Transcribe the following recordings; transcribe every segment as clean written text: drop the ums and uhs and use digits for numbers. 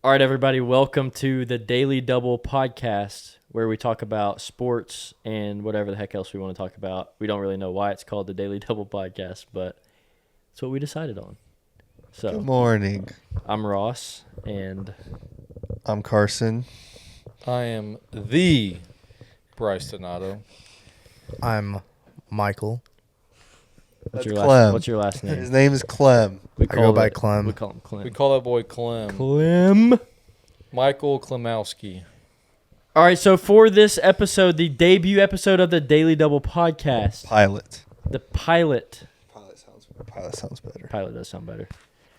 All right, everybody, welcome to the Daily Double podcast, where we talk about sports and whatever the heck else we want to talk about. We don't really know why it's called the Daily Double podcast, but it's what we decided on. So, good morning. I'm Ross, and I'm Carson. I am the Bryce Donato. I'm Michael. what's Clem. your last name? His name is Clem. We I go by Clem. We call him Clem. We call that boy Clem. Clem. Michael Klemowski. All right, so for this episode, the debut episode of the Daily Double podcast, Pilot. the pilot. Pilot sounds better. Pilot does sound better.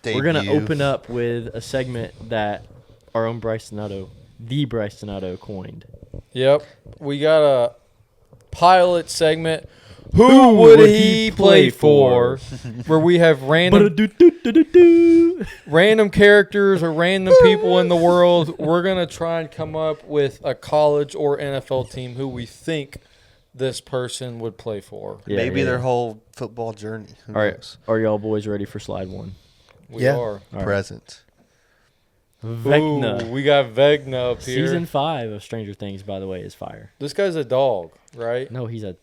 Debut. We're going to open up with a segment that our own Bryce Donato, the Bryce Donato, coined. Yep. We got a pilot segment. Who would he play for? Where we have random characters or random people in the world. We're going to try and come up with a college or NFL team who we think this person would play for. Yeah, Maybe their whole football journey. Who All right, knows? are y'all boys ready for slide one? We Yeah. are. All right. Present. Vecna. Ooh, we got Vecna up here. Season 5 of Stranger Things, by the way, is fire. This guy's a dog, right? No, he's a...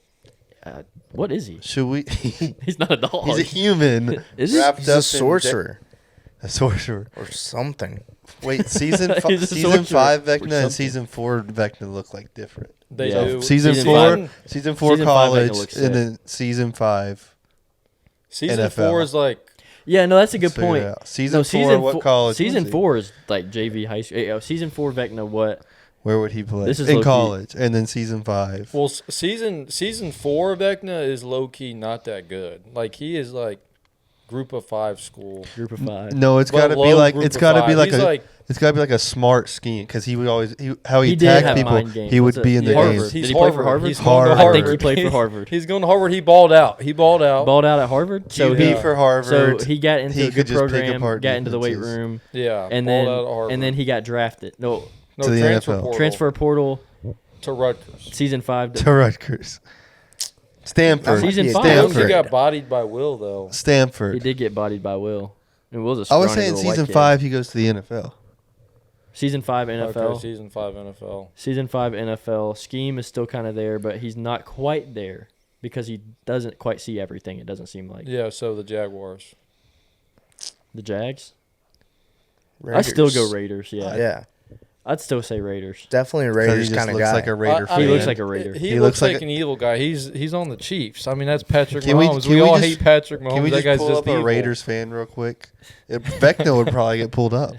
what is he? Should we? He's not a dog. He's a human. Is he? wrapped He's up a in sorcerer a sorcerer. or something. Wait, season He's a season sorcerer 5 or Vecna something. and season 4 Vecna look like different. They Yeah. do. Season Season 4, five- season 4 season 5 Vecna college, looks and sick. then season 5. Season NFL. 4 is like Yeah, no, that's a good Let's figure it point. out. Season 4, season what fo- college? Season was he? 4 is like JV high school. Season 4 Vecna, what? Where would he play? This is in low-key. college, and then season 5. well, season 4 of Vecna is low key not that good. Like he is like group of 5 school. Group of 5. No, it's But got to be low like group it's of got to be five. like He's a like- it's got to be like a smart scheme because he would always how he He did attacked have people. mind games. He would What's be it? in the Harvard. game. Did He's he play for Harvard. Harvard? He's going to Harvard. Harvard. I think he played for Harvard. He's going to Harvard. He balled out. Balled out at Harvard. So QB he for Harvard. So he got into He a could good just pick program, apart got into the weight defenses. room, Yeah, and balled out at Harvard. then he got drafted. No, to the transfer NFL. portal. transfer portal, to Rutgers. season 5. to Rutgers, Stanford, Season Yeah, 5. He Stanford, got bodied by Will though. Stanford. He did get bodied by Will. And Will's a I was scrawny saying little white season kid. 5 he goes to the NFL. Season 5 NFL. Okay, season 5 NFL. Season 5 NFL. Scheme is still kind of there, but he's not quite there because he doesn't quite see everything, it doesn't seem like. Yeah, so the Jaguars. The Jags? I Raiders. still go Raiders, yeah. Yeah, I'd still say Raiders. definitely a 'Cause he Raiders just kind of looks guy. like a Raider I fan. He mean, looks like a Raider. He looks looks like like an evil guy. He's on the Chiefs. I mean, that's Patrick Can we- Mahomes. can We we all just- hate Patrick Mahomes. Can we that just guy's pull just up a evil. Raiders fan real quick? Vecna would probably get pulled up.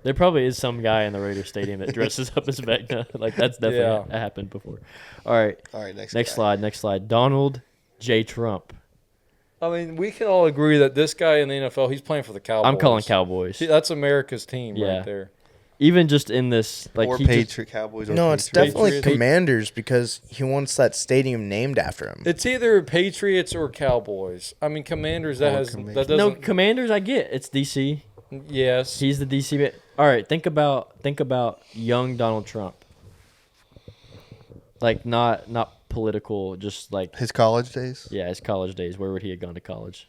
There probably is some guy in the Raiders stadium that dresses up as Vecna. Like, that's definitely happened before. All right, All right, next next slide. Donald J. Trump. I mean, we can all agree that this guy in the NFL, he's playing for the Cowboys. I'm calling Cowboys. See, that's America's team Yeah. right there. Even just in this, like, or he just, Patriot Cowboys. Or No, it's Patriots. definitely Patriots. Commanders because he wants that stadium named after him. It's either Patriots or Cowboys. I mean, Commanders, that Or has Commanders. that doesn't. no, Commanders, I get. It's DC. Yes. He's the DC. All right, think about young Donald Trump. Like, not political, just like, His college days. yeah, his college days. Where would he have gone to college?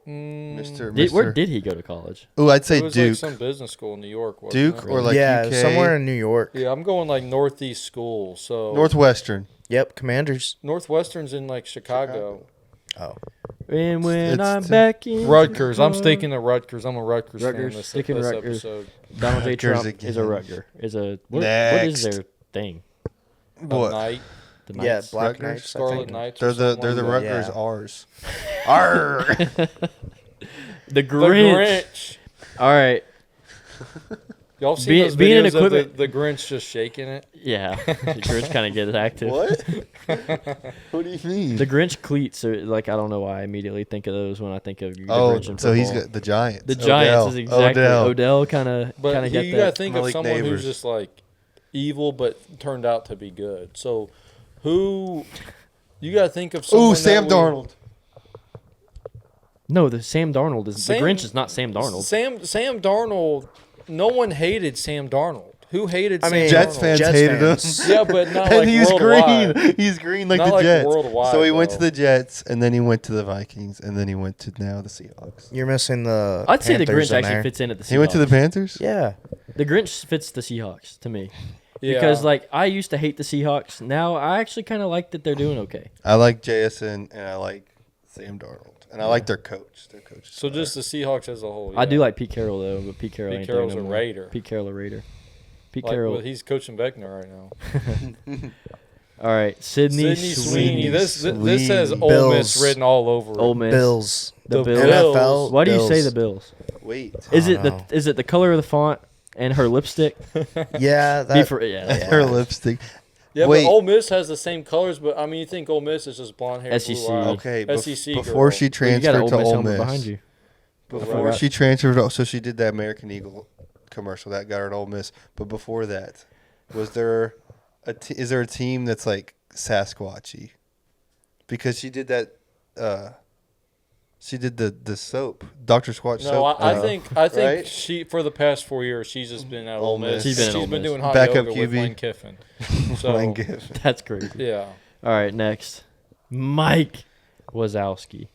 Mr. Where did he go to college? Ooh, I'd say It was Duke. like some business school in New York. Wasn't Duke it? or like yeah, UK. somewhere in New York. Yeah, I'm going like Northeast school. So Northwestern. Yep, Commanders. Northwestern's in like Chicago. Oh, And when It's I'm t- back in Rutgers. I'm Chicago. sticking to Rutgers. I'm a Rutgers, Rutgers, fan this, sticking this Rutgers. episode. Donald J. Rutgers Trump is a again. Rutger. Is a what is Next. their thing? What? Knight. The yeah, Knights? Black Rutgers? Knights. I Scarlet think. Knights. They're or the something like that. Rutgers Yeah. R's. Arr. The The Grinch. Grinch. All right. Y'all seen Being- those being an videos of equipment- the Grinch just shaking it? Yeah. The Grinch kind of gets active. What? What do you mean? The Grinch cleats are like, I don't know why I immediately think of those when I think of the Oh, Grinch and so he's football. got the Giants. The Giants is exactly Odell. Odell kind of But get you gotta that. think of Malik someone Neighbors. who's just like evil, but turned out to be good. So who? You gotta think of someone. Ooh, Sam that would- Darnold. No, the Sam Darnold is Sam- the Grinch is not Sam Darnold. Sam Darnold. No one hated Sam Darnold. Who hated I Sam mean, Jets Darnold? fans Jets hated fans. him. Yeah, but not And like he's worldwide. green. He's green like Not the like Jets. worldwide, So he went to though. the Jets, and then he went to the Vikings, and then he went to now the Seahawks. You're missing the. I'd say the Panthers Grinch in actually there. fits in at the Seahawks. He went to the Panthers? Yeah. The Grinch fits the Seahawks to me. Yeah. Because, like, I used to hate the Seahawks. Now I actually kind of like that they're doing okay. I like JSN, and I like Sam Darnold. And I like their coach. Their coach. is So fire. just the Seahawks as a whole. I do yeah. like Pete Carroll, though, but Pete Carroll Pete ain't Carroll's there a no more. Raider. Pete Carroll a Raider. Pete Like, Carroll. well, he's coaching Beckner right now. All right, Sydney Sydney Sweeney. Sweeney. This Sweeney. says Ole Bills. Miss written all over it. Ole Miss. Bills. The The Bills. Bills. NFL. Why do you say Bills. the Bills? Wait. Is I it don't the know. is it the color of the font and her lipstick? Yeah. Be That, for- yeah, that's Her lipstick. Yeah, Wait. but Ole Miss has the same colors, but I mean, you think Ole Miss is just blonde hair, SEC. blue eyes. Okay, SEC before girl. she Well, you got an transferred to Ole Miss Ole helmet Miss. behind you. Before Right. she transferred, so she did that American Eagle commercial that got her at Ole Miss. But before that, was there is there a team that's like Sasquatchy? Because she did that. She did the soap, Dr. Squatch No, soap. I think right? she for the past 4 years she's just been at Ole Miss. She's been at Ole Miss. doing hot Backup yoga with QB. Lane Kiffin. So Lane Kiffin. That's crazy. yeah, All right, next, Mike Wazowski.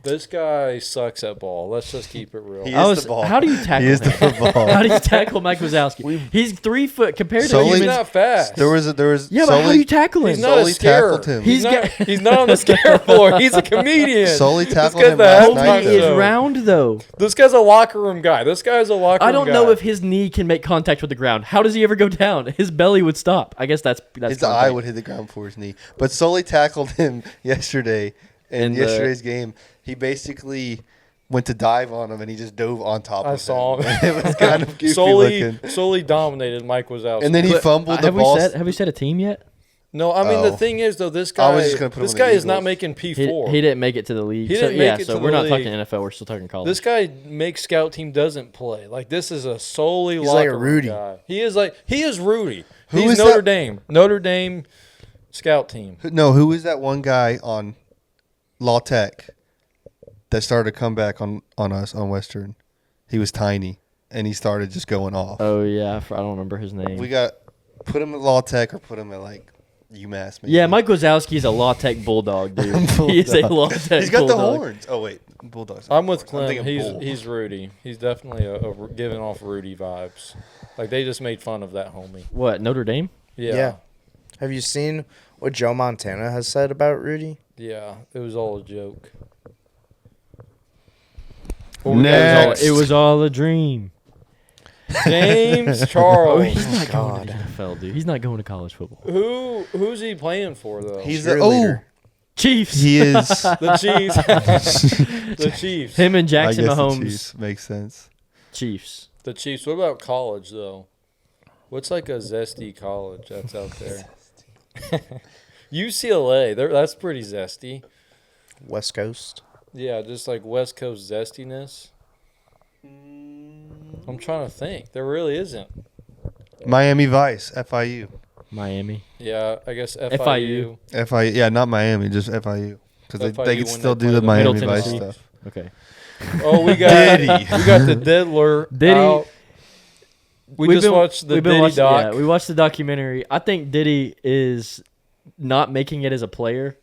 this guy sucks at ball. Let's just keep it real. He I is was. the ball. How do you tackle He is him? the football. How do you tackle Mike Wazowski? He's 3 foot compared to Solely- He's humans. not fast. There was Yeah, but how do you tackle him? He's not a Solely scarer. tackled him. He's He's not. He's not on the scare floor. He's a comedian. Solely This tackled guy's him the last halftime night, He though. is show. round though. This guy's a locker room guy. This guy's a locker room I don't guy. know if his knee can make contact with the ground. How does he ever go down? His belly would stop. I guess that's His contact. eye would hit the ground before his knee. But Solely tackled him yesterday in In the- yesterday's game. He basically went to dive on him, and he just dove on top of him. I saw him. It was kind of goofy looking. solely dominated Mike Wazowski. And then he fumbled the have ball. Have we said a team yet? No, I mean the Oh. thing is though, this I guy, was just gonna put him this in the guy is not Eagles. making P He, four. he didn't make it to the league. He so, didn't make yeah, it so to we're the not league. talking NFL. We're still talking college. This guy makes scout team doesn't play. Like this is a solely He's locker like a room Rudy. guy. He is Rudy. Who He's is Notre that? Dame. Notre Dame scout team. No, who was that one guy on Law Tech that started to come back on us on Western? He was tiny, and he started just going off. Oh yeah, I don't remember his name. We got put him at Law Tech or put him at like UMass. Maybe. Yeah, Mike Wazowski is a Law Tech bulldog, dude. He is a Law Tech. He's got the bulldog. horns. Oh wait, Bulldogs. I'm with I'm Clem. thinking bull. He's Rudy. He's definitely giving off Rudy vibes. Like they just made fun of that homie. What, Notre Dame? Yeah. Yeah. Have you seen what Joe Montana has said about Rudy? Yeah. It was all a joke. Next. It was all a dream. James Oh, Charles. he's not God. going to the NFL, dude. He's not going to college football. Who's he playing for though? He's the Cheerleader. Chiefs. He is. the Chiefs. The Chiefs. Him and I Jackson guess the Mahomes. Chiefs. Makes sense. Chiefs. The Chiefs. What about college though? What's like a zesty college that's out there? UCLA. That's pretty zesty. West Coast. Yeah, just like West Coast zestiness. I'm trying to think. There really isn't. Miami Vice, FIU. Miami. Yeah, I guess FIU. FIU. Yeah, not Miami, just FIU. Because they FIU can when still they do play the the Miami Middle Vice Tennessee. stuff. Okay. Oh, we got Diddy. we got the Diddler. Diddy. Out. We just watched the Diddy watching, doc. Yeah, we watched the documentary. I think Diddy is not making it as a player,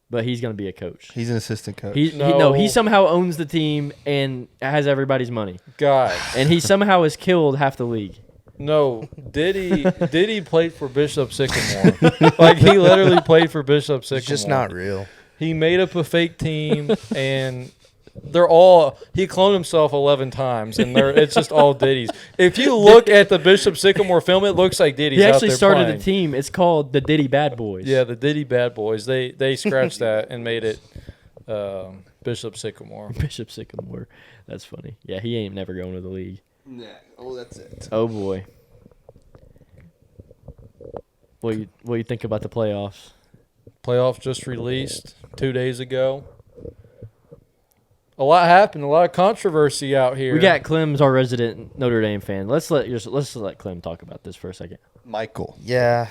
but he's going to be a coach. He's an assistant coach. No. He somehow owns the team and has everybody's money. Guys, And he somehow has killed half the league. no, Diddy played for Bishop Sycamore. Like he literally played for Bishop Sycamore. It's just not real. He made up a fake team, and he cloned himself 11 times, and it's just all Diddy's. If you look at the Bishop Sycamore film, it looks like Diddy's He out actually there started playing. a team. It's called the Diddy Bad Boys. Yeah, the Diddy Bad Boys. They scratched that and made it Bishop Sycamore. Bishop Sycamore. That's funny. Yeah, he ain't never going to the league. Nah. Oh, that's it. Oh boy. What do you think about the playoffs? Playoffs just released 2 days ago. A lot happened. A lot of controversy out here. We got Clem's our resident Notre Dame fan. Let's let Clem talk about this for a second. Michael. Yeah.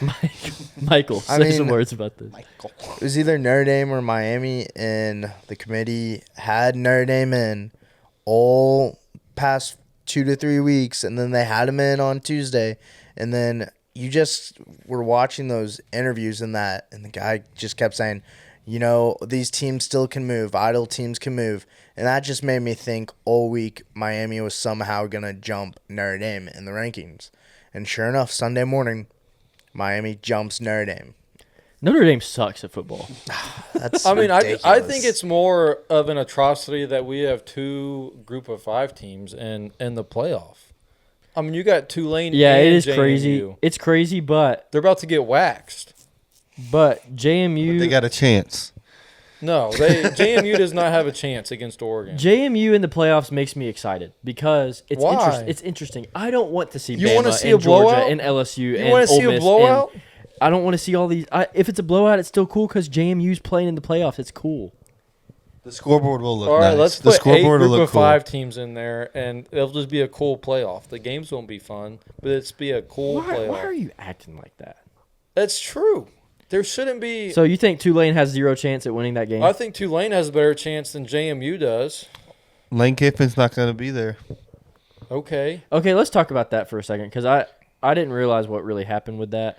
Michael, I say some mean- words about this. It was either Notre Dame or Miami, and the committee had Notre Dame in all past 2 to 3 weeks, and then they had him in on Tuesday, and then you just were watching those interviews and the guy just kept saying, these teams still can move. Idle teams can move. And that just made me think all week Miami was somehow going to jump Notre Dame in the rankings. And sure enough, Sunday morning, Miami jumps Notre Dame. Notre Dame sucks at football. That's I ridiculous. think it's more of an atrocity that we have 2 group of 5 teams in the playoff. I mean, you got Tulane Yeah, and it is JMU. crazy. It's crazy, but They're about to get waxed. JMU They got a chance. No, JMU does not have a chance against Oregon. JMU in the playoffs makes me excited because it's Why? It's interesting. I don't want to see You Bama wanna see and a Georgia blowout? and LSU You and want to Ole see a Miss blowout? and I don't want to see all these. If it's a blowout, it's still cool because JMU's playing in the playoffs. It's cool. The scoreboard will look All right, nice. let's the put 8 scoreboard will group look of cool. 5 teams in there, and it'll just be a cool playoff. The games won't be fun, but it's be a cool playoff. Why are you acting like that? That's true. There shouldn't be. So you think Tulane has 0 chance at winning that game? I think Tulane has a better chance than JMU does. Lane Kiffin's not going to be there. Okay. Okay, let's talk about that for a second because I didn't realize what really happened with that.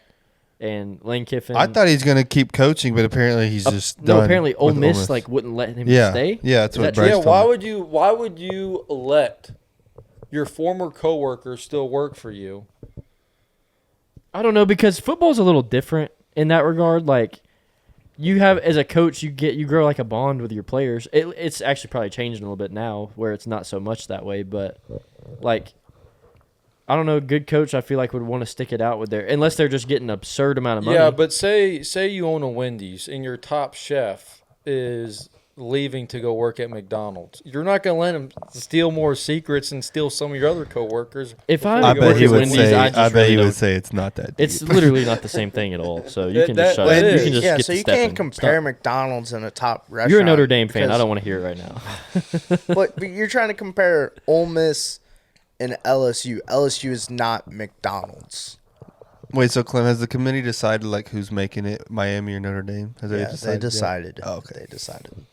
And Lane Kiffin. I thought he's going to keep coaching, but apparently he's just done. No, apparently Ole with Miss wouldn't let him yeah. stay. Yeah, that's Is what that Bryce Yeah, told me. why would you let your former coworker still work for you? I don't know because football's a little different in that regard. Like you have as a coach, you grow like a bond with your players. It's actually probably changing a little bit now where it's not so much that way. But like, I don't know, a good coach I feel like would want to stick it out with unless they're just getting an absurd amount of money. Yeah, but say you own a Wendy's and your top chef is leaving to go work at McDonald's. You're not going to let him steal more secrets and steal some of your other coworkers. If before I I you work go bet work he at would Wendy's, say. I just I bet really he don't- would say it's not that deep. It's literally not the same thing at all. So you can just shut that up. is. You can just yeah, get so to you step can't in. compare Stop. McDonald's and a top restaurant. You're a Notre Dame fan. I because- don't want to hear it right now. but you're trying to compare Ole Miss and LSU. LSU is not McDonald's. Wait, so Clem, has the committee decided like who's making it, Miami or Notre Dame? Has Yeah, decided? they decided. Oh, okay. They decided.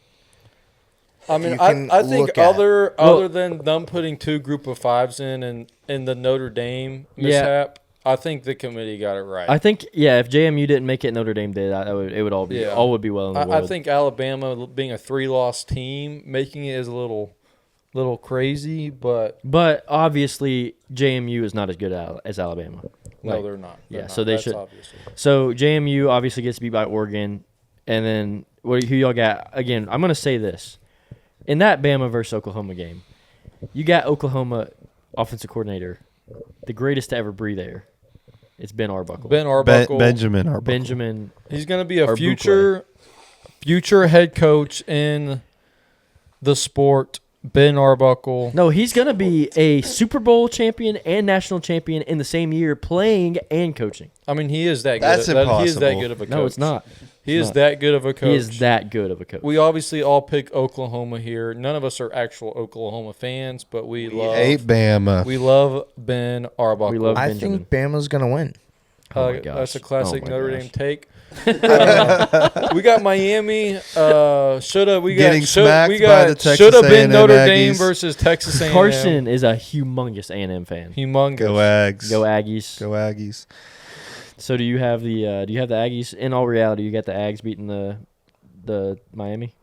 I mean, You can I think look at- other than them putting 2 group of 5s in the Notre Dame Yeah. mishap, I think the committee got it right. I think if JMU didn't make it, Notre Dame did. It would all be Yeah. all would be well in the world. I think Alabama being a 3-loss team, making it is a little crazy, but But obviously, JMU is not as good as Alabama. no, Like, they're not. yeah, They're so not. they That's should- obviously. So JMU obviously gets beat by Oregon, and then who y'all got? Again, I'm gonna say this: in that Bama versus Oklahoma game, you got Oklahoma offensive coordinator, the greatest to ever breathe air. It's Ben Arbuckle. Ben Arbuckle, Benjamin Arbuckle. Benjamin. he's going to be a Arbuckle. future head coach in the sport. Ben Arbuckle. No, he's gonna be a Super Bowl champion and national champion in the same year, playing and coaching. I mean, he is that good. That's He is that impossible. good of a coach. No, it's not. He It's is not. that good of a coach. He is that good of a coach. We obviously all pick Oklahoma here. None of us are actual Oklahoma fans, but we love Hate Bama. we love Ben Arbuckle. We love I Benjamin. think Bama's gonna win. Oh my gosh. That's a classic Oh my Notre gosh. Dame take. We got Miami. Getting smacked by the Texas Should have been A&M Notre Dame Aggies. versus Texas A&M. Carson is a humongous A&M fan. Humongous. Go Ags. Go Aggies. Go Aggies. So do you have the Aggies? In all reality, you got the Ags beating the Miami.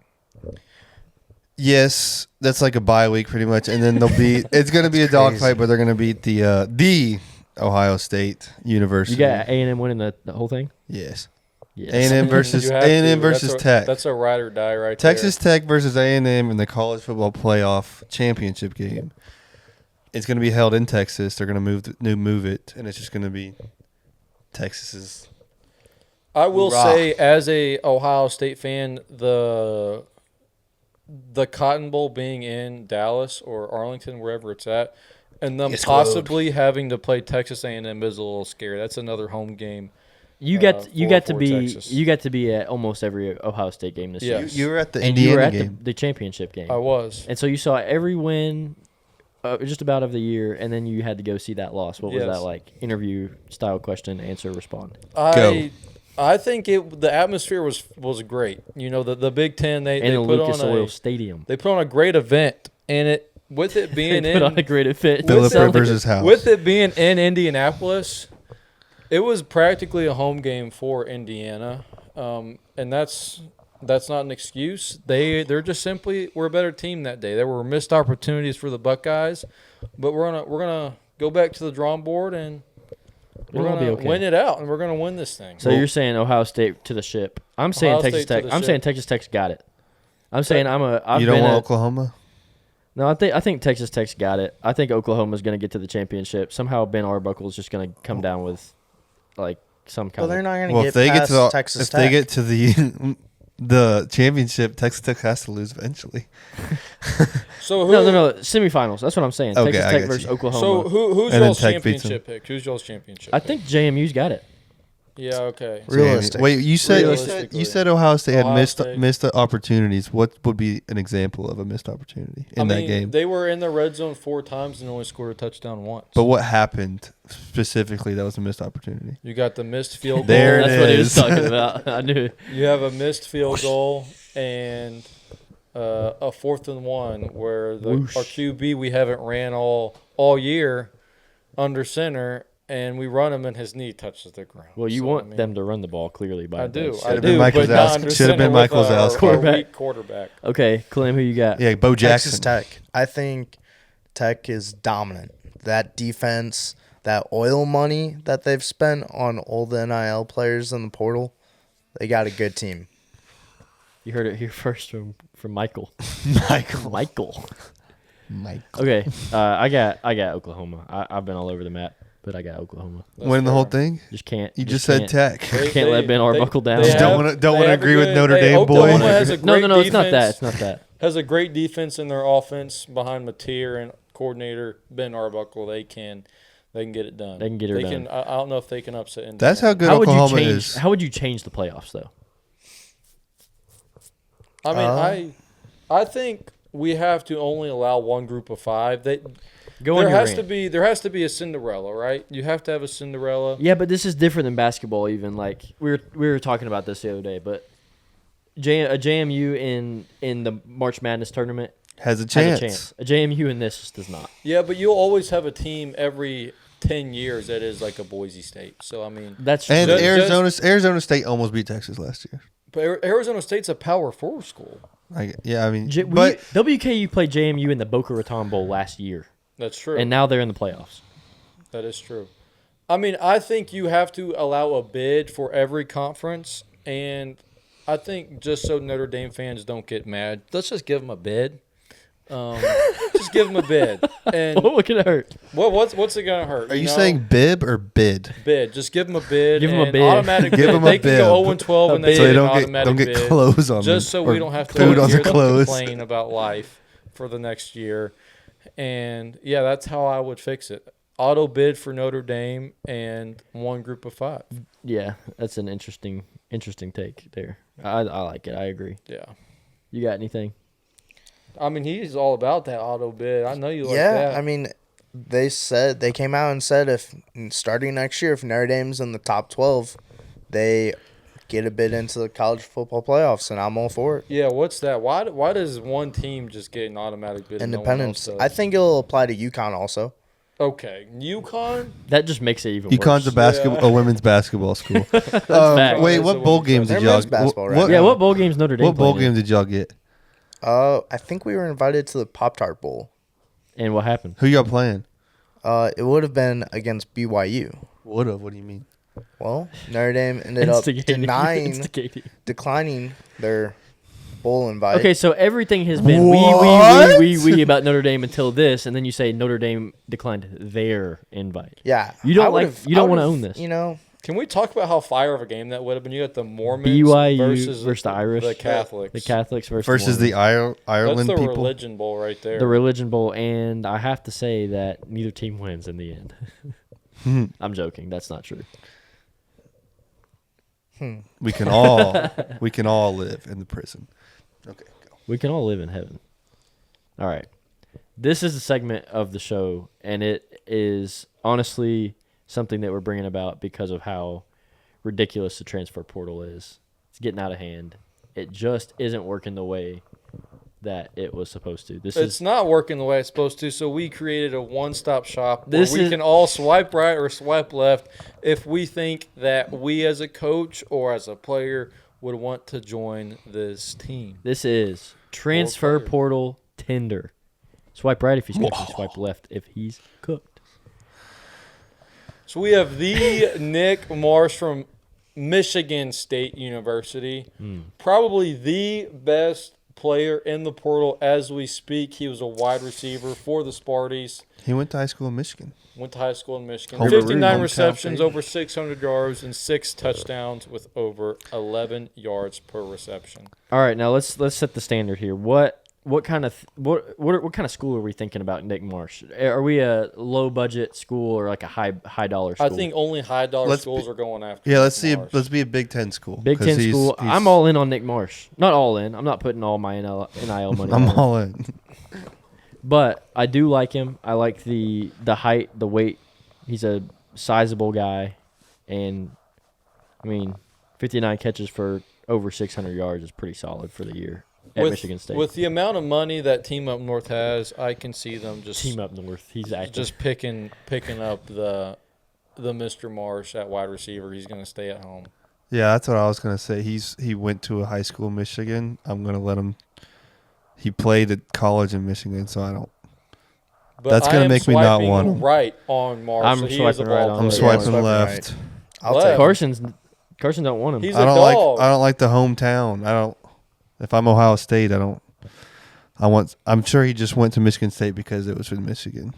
Yes, that's like a bye week pretty much, and then they'll beat. It's going to be a dogfight, but they're going to beat the Ohio State University. You got A&M winning the whole thing. Yes. Yes. A&M versus You have A&M to. versus That's Tech. That's a ride or die right Texas Tech versus A&M in the college football playoff championship game. It's going to be held in Texas. They're going to move it, and it's just going to be Texas's. there. I will Hoorah. say, as a Ohio State fan, the Cotton Bowl being in Dallas or Arlington, wherever it's at, and them Yes, possibly having to play Texas A&M is a little scary. That's another home game. You got to for be Texas. you got to be at almost every Ohio State game this Yeah. year. You were at the And you Indiana were at game. the championship game. I was. And so you saw every win just about of the year, and then you had to go see that loss. What was Yes. that like? Interview style question, answer, respond. I think the atmosphere was great. You know, the Big Ten they And the put Lucas on Oil Stadium. they put on a great event, and with it being Put on a in great fit. Philip Celtics- Rivers' house. with it being in Indianapolis, it was practically a home game for Indiana, and that's not an excuse. They're just simply we're a better team that day. There were missed opportunities for the Buckeyes, but we're gonna go back to the drawing board and we're It'll be gonna okay. win it out, and we're gonna win this thing. So you're saying Ohio State to the ship? I'm saying Ohio Texas State to Tech. the I'm ship. saying Texas Tech's got it. I'm saying I've You been don't want a- Oklahoma? No, I think Texas Tech's got it. I think Oklahoma's going to get to the championship. Somehow Ben Arbuckle is just going to come down with like some kind Well, they're of. not going to Well, get if they get past to the Texas if Tech. they get to the championship, Texas Tech has to lose eventually. So who, No. Semifinals. That's what I'm saying. Okay, Texas I Tech get versus you. Oklahoma. So who's And then y'all's Tech beats 'em. championship pick? Who's y'all's championship? I pick? think JMU's got it. Yeah. Okay. Realistic. Wait, you said Realistically. Ohio State had Ohio State. missed opportunities. What would be an example of a missed opportunity in that game? They were in the red zone 4 times and only scored a touchdown once. But what happened specifically that was a missed opportunity? You got the missed field goal. There it That's what he was is. talking about. I knew. You have a missed field goal and a 4th and 1 where Whoosh. our QB we haven't ran all year under center, and we run him and his knee touches the ground. Well, you So, want I mean, them to run the ball clearly by I do. this. I Should've do. been Mike but not Wazowski. under Should've been center Mike with Wazowski. our Quarterback. weak quarterback. Okay, Clem, who you got? Yeah, Bo Jackson. Texas Tech. I think Tech is dominant. That defense, that oil money that they've spent on all the NIL players in the portal, they got a good team. You heard it here first from Michael. Michael. Okay, I got Oklahoma. I've been all over the map, but I got Oklahoma. That's Win the whole fair. thing. Just can't. You just said can't- Tech. Can't let Ben Arbuckle down. they Just don't have- wanna they have agree a with good- Notre Dame, Oklahoma boy. has a great No, it's not that. defense. It's not that. Has a great defense in their offense behind Mateer and coordinator Ben Arbuckle. They can get it done. They can get her done. I don't know if they can upset Indiana. That's how good How would you Oklahoma change? is. How would you change the playoffs though? I mean, I think we have to only allow one group of 5. Go on There your has rant. to be a Cinderella, right? You have to have a Cinderella. Yeah, but this is different than basketball. Even like we were talking about this the other day, but a JMU in the March Madness tournament Has a has chance. a chance. A JMU in this just does not. Yeah, but you'll always have a team every 10 years that is like a Boise State. So I mean, That's And Just- Arizona State almost beat Texas last year. but Arizona State's a Power 4 school. Yeah, I mean, but but WKU played JMU in the Boca Raton Bowl last year, That's true. and now they're in the playoffs. That is true. I mean, I think you have to allow a bid for every conference, and I think just so Notre Dame fans don't get mad, let's just give them a bid. Just give them a bid. And What could it hurt? what's it gonna hurt? are you know? saying bib or bid? bid? Just give them a bid. Give 'em a and bid. Automatic Give bid. 'em a They can bid. go 0-12 and they So get they an don't automatic get bid. clothes on Just them, so we or don't have to food on hear their them clothes. complain about life for the next year. And yeah, that's how I would fix it. Auto bid for Notre Dame and one group of 5. Yeah, that's an interesting take there. I like it. I agree. Yeah. You got anything? I mean, he's all about that auto bid. I know you like Yeah, that. I mean, they came out and said if starting next year, if Notre Dame's in the top 12, they get a bid into the college football playoffs, and I'm all for it. Yeah, what's that? Why does one team just get an automatic bid? and no one Independence. else I does? think it'll apply to UConn also. Okay, UConn. That just makes it even UConn's worse. a women's basketball school. fact. Wait, It's a what bowl women's games They're did y'all? men's basketball right What, Yeah, now. what bowl games Notre Dame what bowl playing in? game did y'all get? I think we were invited to the Pop-Tart Bowl. And what happened? Who y'all playing? It would have been against BYU. Would have. What do you mean? Well, Notre Dame ended up Instigating. declining their bowl invite. Okay, so everything has been What? we about Notre Dame until this, and then you say Notre Dame declined their invite. Yeah. You don't I like- would've- you don't I wanna would've, own this. You know, Can we talk about how fire of a game that would have been? You got the Mormons BYU versus the Irish, the Catholics. the Catholics versus Versus the Mormons. That's Ireland the people. religion bowl right there. the Religion Bowl, and I have to say that neither team wins in the end. I'm joking. That's not true. We can all live in the prison. Okay, go. We can all live in heaven. All right. This is a segment of the show, and it is honestly something that we're bringing about because of how ridiculous the transfer portal is. It's getting out of hand. It just isn't working the way that it was supposed to. It's not working the way it's supposed to, so we created a one-stop shop where This we is- can all swipe right or swipe left if we think that we as a coach or as a player would want to join this team. This is transfer player. portal Tinder. Swipe right if he's cooked, swipe left if he's cooked. So we have the Nick Marsh from Michigan State University, probably the best player in the portal as we speak. He was a wide receiver for the Sparties. He went to high school in Michigan. Went to high school in Michigan. Over 59 hometown receptions, state. over 600 yards, and 6 touchdowns with over 11 yards per reception. All right, now let's set the standard here. What kind of what kind of school are we thinking about, Nick Marsh? Are we a low budget school or like a high dollar school? I think only high dollar Let's schools be- are going after. Yeah, Nick let's see. Marsh. Let's be a Big Ten school. Big 'cause Ten he's- school. he's- I'm all in on Nick Marsh. Not all in. I'm not putting all my NIL money. I'm on him. all in. But I do like him. I like the height, the weight. He's a sizable guy, and I mean, 59 catches for over 600 yards is pretty solid for the year at Michigan State. With the amount of money that Team Up North has, I can see them just Team Up North, he's active. just picking up the Mr. Marsh at wide receiver. He's going to stay at home. Yeah, that's what I was gonna say. He went to a high school in Michigan. I'm gonna let him. He played at college in Michigan, so I don't. But That's gonna I am make me not swiping want him. right on Marsh. I'm so he is a swiping right ball on I'm him. player. swiping swiping left. right. I'll Left. take Carson don't want him. He's I a don't dog. like. I don't like the hometown. I don't. If I'm Ohio State, I don't. I want. I'm sure he just went to Michigan State because it was in Michigan.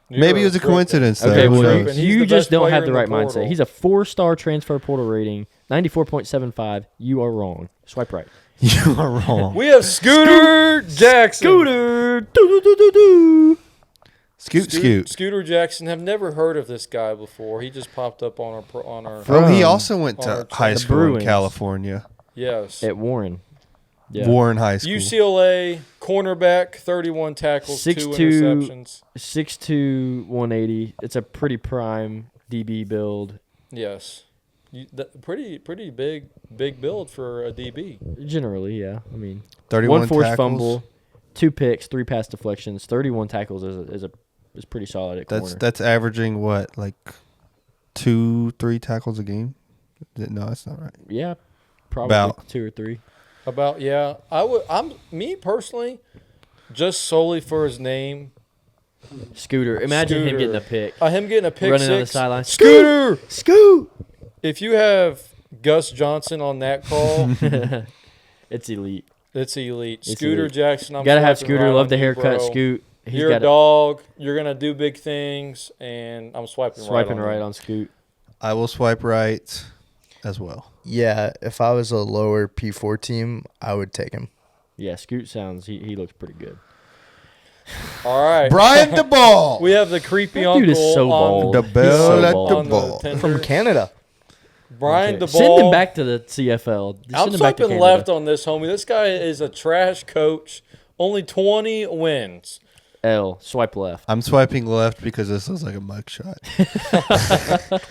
Maybe it was a coincidence, though. Okay, Who well, knows? He's you the just best don't player have in the the right mindset. portal. He's a 4-star transfer portal rating, 94.75. You are wrong. Swipe right. You are wrong. We have Scooter Jackson. Scooter. Do-do-do-do-do. Scoot. Scooter Jackson. Have never heard of this guy before. He just popped up on our Oh, he From also went to high the school in Bruins. California. yes. At Warren. Yeah. Warren High School. UCLA cornerback, 31 tackles, 2 6'2". interceptions. 6'2", 180. It's a pretty prime DB build. Yes. Pretty big build for a DB. Generally, yeah. I mean, 31 one forced tackles. fumble, 2 picks, 3 pass deflections, 31 tackles is pretty solid at corner. That's averaging what, like 2-3 tackles a game? No, that's not right. Yeah, probably About. 2 or 3. I'm me personally, just solely for his name. Scooter. Imagine him Scooter. getting a pick. Him getting a pick Running on the six. sideline. Scooter. Scoot! If you have Gus Johnson on that call, It's elite. it's elite. It's Scooter elite. Jackson. I'm Gotta have swiping Scooter. right Love on the you, haircut. bro. Scoot. He's You're a got dog. You're gonna do big things, and I'm swiping swiping right right on. on Scoot. I will swipe right as well. Yeah, if I was a lower P4 team, I would take him. Yeah, Scoot sounds. He looks pretty good. All right, Brian DeBall. we have the creepy That uncle dude is so bald. The He's bell so at bald. the on the ball. Tinder. From Canada. Brian Okay. DeBall. Send him back to the CFL. Just I'm send him back to swiping Canada. left on this, homie. This guy is a trash coach. Only 20 wins. L. Swipe left. I'm swiping left because this looks like a mugshot.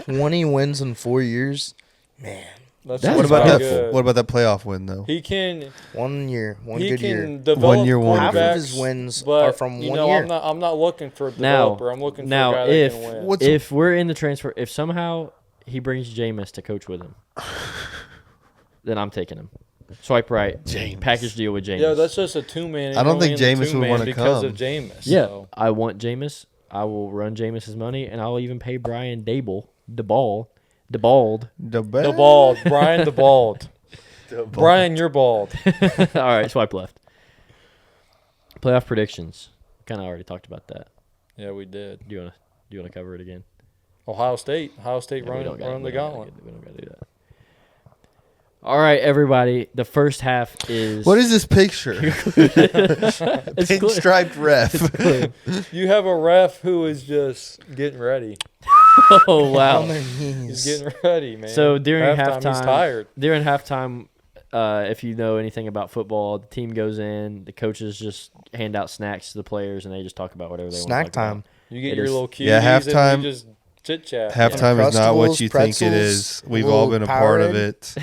20 wins in 4 years. Man, That's That's What about not that? good. What about that playoff win though? He can. 1 year, one He good can year. develop 1 year wonder. Half of quarterbacks, his wins but, are from you 1 know, year. I'm not looking for a Now- developer. I'm looking for now, a guy if- that can win. What's- If we're in the transfer, if somehow he brings Jameis to coach with him, then I'm taking him. Swipe right. Jameis. Package deal with Jameis. Yeah, that's just a two-man. I don't think He's only in the Jameis would two-man wanna because come. of Jameis. Yeah, so. I want Jameis. I will run Jameis's money, and I'll even pay Brian DeBall. The The bald. Brian the bald. Brian, you're bald. All right, swipe left. Playoff predictions. Kind of already talked about that. Yeah, we did. Do you wanna cover it again? Ohio State Yeah, we run don't gotta- the we don't gauntlet. gotta- We don't gotta do that. All right, everybody. The first half is What is this picture? It's clear. Pinstriped ref. You have a ref who is just getting ready. Oh wow! On their He's knees. getting ready, man. So during he's halftime, tired. During halftime, if you know anything about football, the team goes in. The coaches just hand out snacks to the players, and they just talk about whatever they Snack want to talk time. You get It your is- little cuties Yeah, and halftime- you just chit chat. Halftime is not what you think it Pretzels, is. We've all been a part of Powerade. it.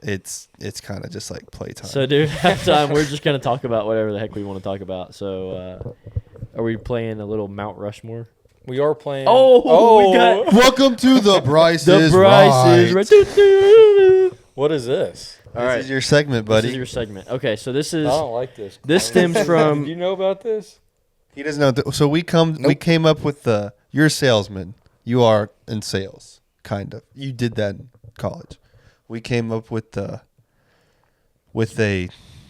it's kind of just like playtime. So, dude, halftime, we're just going to talk about whatever the heck we want to talk about. So, are we playing a little Mount Rushmore? We are playing. We got Welcome to the Bryce the is Bryce is right. right. What is this? All This right. is your segment, buddy. This is your segment. Okay, so this is I don't like this. this stems from Do you know about this? He doesn't know. So we came up with you're a salesman. You are in sales, kind of. You did that in college. We came up with a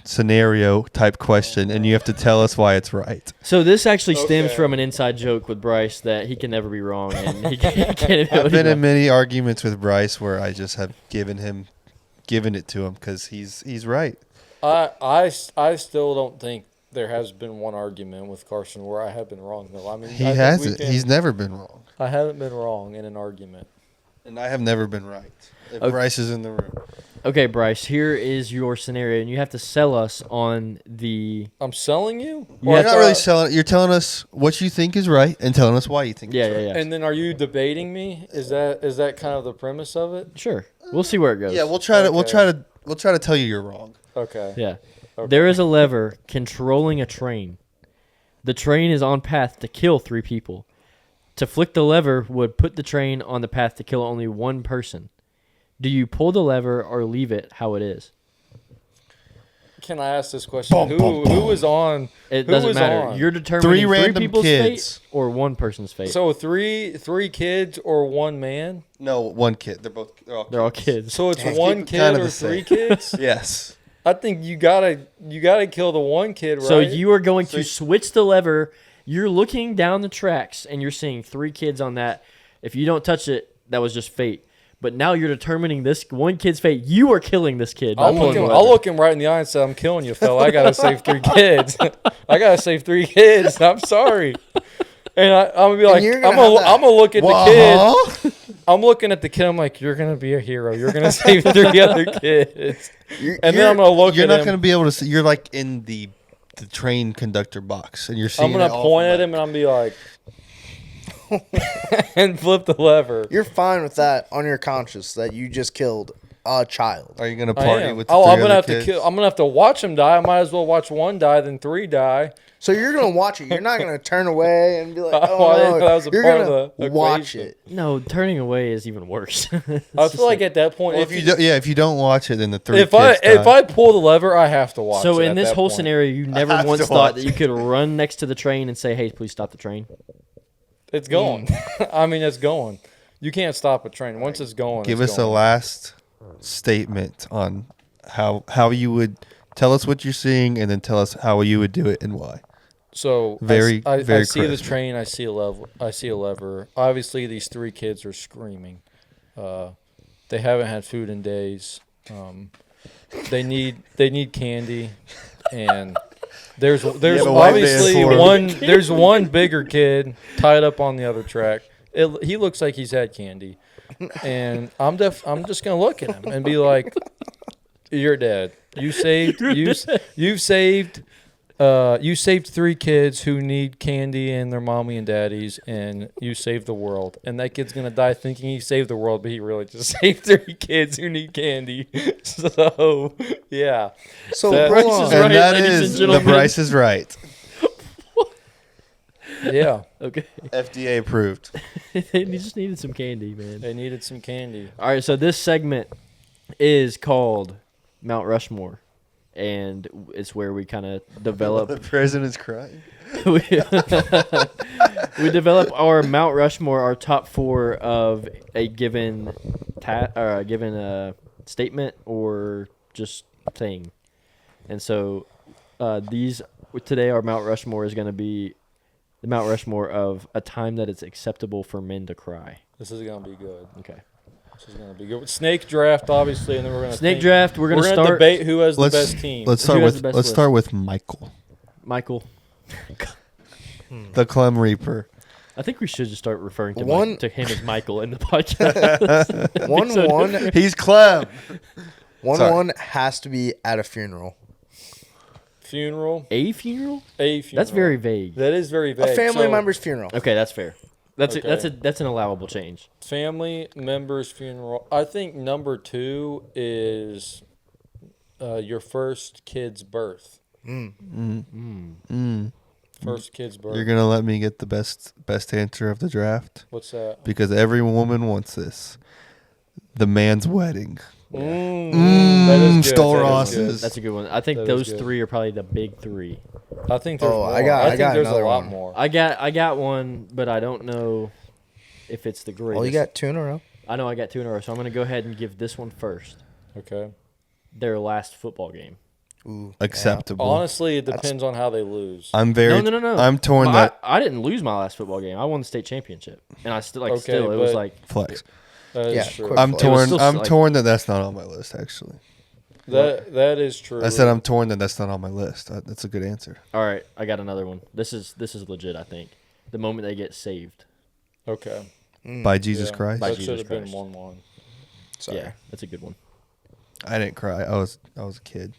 scenario type question, and you have to tell us why it's right. So this actually stems Okay. from an inside joke with Bryce that he can never be wrong, and he can't admit I've when been he's in many arguments with Bryce where I just have given it to him because he's right. I still don't think there has been one argument with Carson where I have been wrong, though. I mean, He I think hasn't. we can- He's never been wrong, I haven't been wrong in an argument. and I have never been right. If Okay. Bryce is in the room. Okay, Bryce, here is your scenario, and you have to sell us on the I'm selling you? Yeah. Or I You're not really thought- selling. You're telling us what you think is right and telling us why you think. yeah, it's yeah, right. yeah. And then are you debating me? Is that kind of the premise of it? Sure, we'll see where it goes. Yeah, we'll try to. We'll Okay. try to tell you you're wrong. Okay. Yeah. Okay. There is a lever controlling a train. The train is on path to kill 3 people. To flick the lever would put the train on the path to kill only 1 person. Do you pull the lever or leave it how it is? Can I ask this question? Who was on? It Who doesn't was matter. on? You're determining 3 random people's kids. fate or 1 person's fate. So three kids or one man? No, one kid. They're all kids. So it's Let's one keep it kid kinda or the 3 same. kids? Yes. I think you gotta kill the one kid, right? So you are going to switch the lever. You're looking down the tracks and you're seeing 3 kids on that. If you don't touch it, that was just fate. But now you're determining this one kid's fate. You are killing this kid. by pulling the lever. I'll look him right in the eye and say, "I'm killing you, fella. I gotta save 3 kids. I gotta save 3 kids. I'm sorry." And I'm gonna be like, you're I'm gonna have gonna look at the kid. What? I'm looking at the kid. I'm like, "You're gonna be a hero. You're gonna save 3 other kids." And then I'm gonna look You're at not him. going to be able to see. You're like in the train conductor box, and you're seeing. I'm gonna it all point from, at him and I'm gonna be like, and flip the lever. You're fine with that on your conscience that you just killed a child. Are you going to I party am. with? The Oh, 3 I'm gonna other have kids? to kill. I'm gonna have to watch him die. I might as well watch 1 die than 3 die. So you're gonna watch it. You're not gonna turn away and be like, Oh, I didn't "Oh know that was a no!" You're part of gonna the watch equation. it. No, turning away is even worse. I feel like at that point, Well, if you don't watch it, then the 3 if kids I die. pull the lever, I have to watch. So it in at this that whole point. scenario, you never have once to thought watch that you could run next to the train and say, "Hey, please stop the train." It's going. I mean, it's going. You can't stop a train once it's going. Give it's us a going. last statement on how you would tell us what you're seeing, and then tell us how you would do it and why. So Very, I very see the crisp. train. I see a lever. I see a lever. Obviously, these 3 kids are screaming. They haven't had food in days. They need candy, and there's have a white man obviously for 'em. there's one bigger kid tied up on the other track. He looks like he's had candy, and I'm just gonna look at him and be like, "You're dead. You saved you saved 3 kids who need candy and their mommy and daddies, and you saved the world." And that kid's gonna die thinking he saved the world, but he really just saved 3 kids who need candy. So yeah, So That- hold Bryce on. is And right, that ladies and is the gentlemen. Bryce is right. yeah, Okay, FDA approved. they just needed some candy, man. they needed some candy. All right, so this segment is called Mount Rushmore, and it's where we kind of The develop president's crying. we, we develop our Mount Rushmore, our top 4 of a given statement or just thing. And so these today, our Mount Rushmore is going to be the Mount Rushmore of a time that it's acceptable for men to cry. This is gonna be good. Okay. This is gonna be good. Snake draft, obviously, and then we're gonna Snake draft. We're gonna start. debate who has Let's the best team. let's Who start has with the best let's list? start with Michael, Michael. the Clem Reaper. I think we should just start referring to One- to him as Michael in the podcast. 1-1. He's Clem. 1-1 has to be at a funeral. Funeral. A funeral? A funeral. That's very vague. That is very vague. A family So, member's funeral. Okay, that's fair. That's Okay. that's an allowable change. Family member's funeral. I think number 2 is your first kid's birth. First kid's birth. You're gonna let me get the best answer of the draft What's that? because every woman wants this. The man's wedding. That is good. Stole That is Ross's. good. That's a good one. I think That is those good. 3 are probably the big 3. I think there's Oh, more. I got think there's another a lot one. more. I got one, but I don't know if it's the greatest. Oh, you got 2 in a row. I know I got 2 in a row, so I'm gonna go ahead and give this one first. Okay. Their last football game. Ooh, Acceptable. Honestly, it depends on how they lose. I'm very. No. I'm torn I didn't lose my last football game. I won the state championship, and I still Okay, still it was but- like flex. That is Yeah, true. quick I'm flex. torn. still I'm like- torn that that's not on my list. Actually, That is true. I said I'm torn that that's not on my list. That's a good answer. all right. I got another one. This is legit. I think the moment they get saved. Okay. By Jesus Yeah, Christ. By That Jesus should have been Christ. 1-1. Sorry. Yeah, that's a good one. I didn't cry. I was a kid.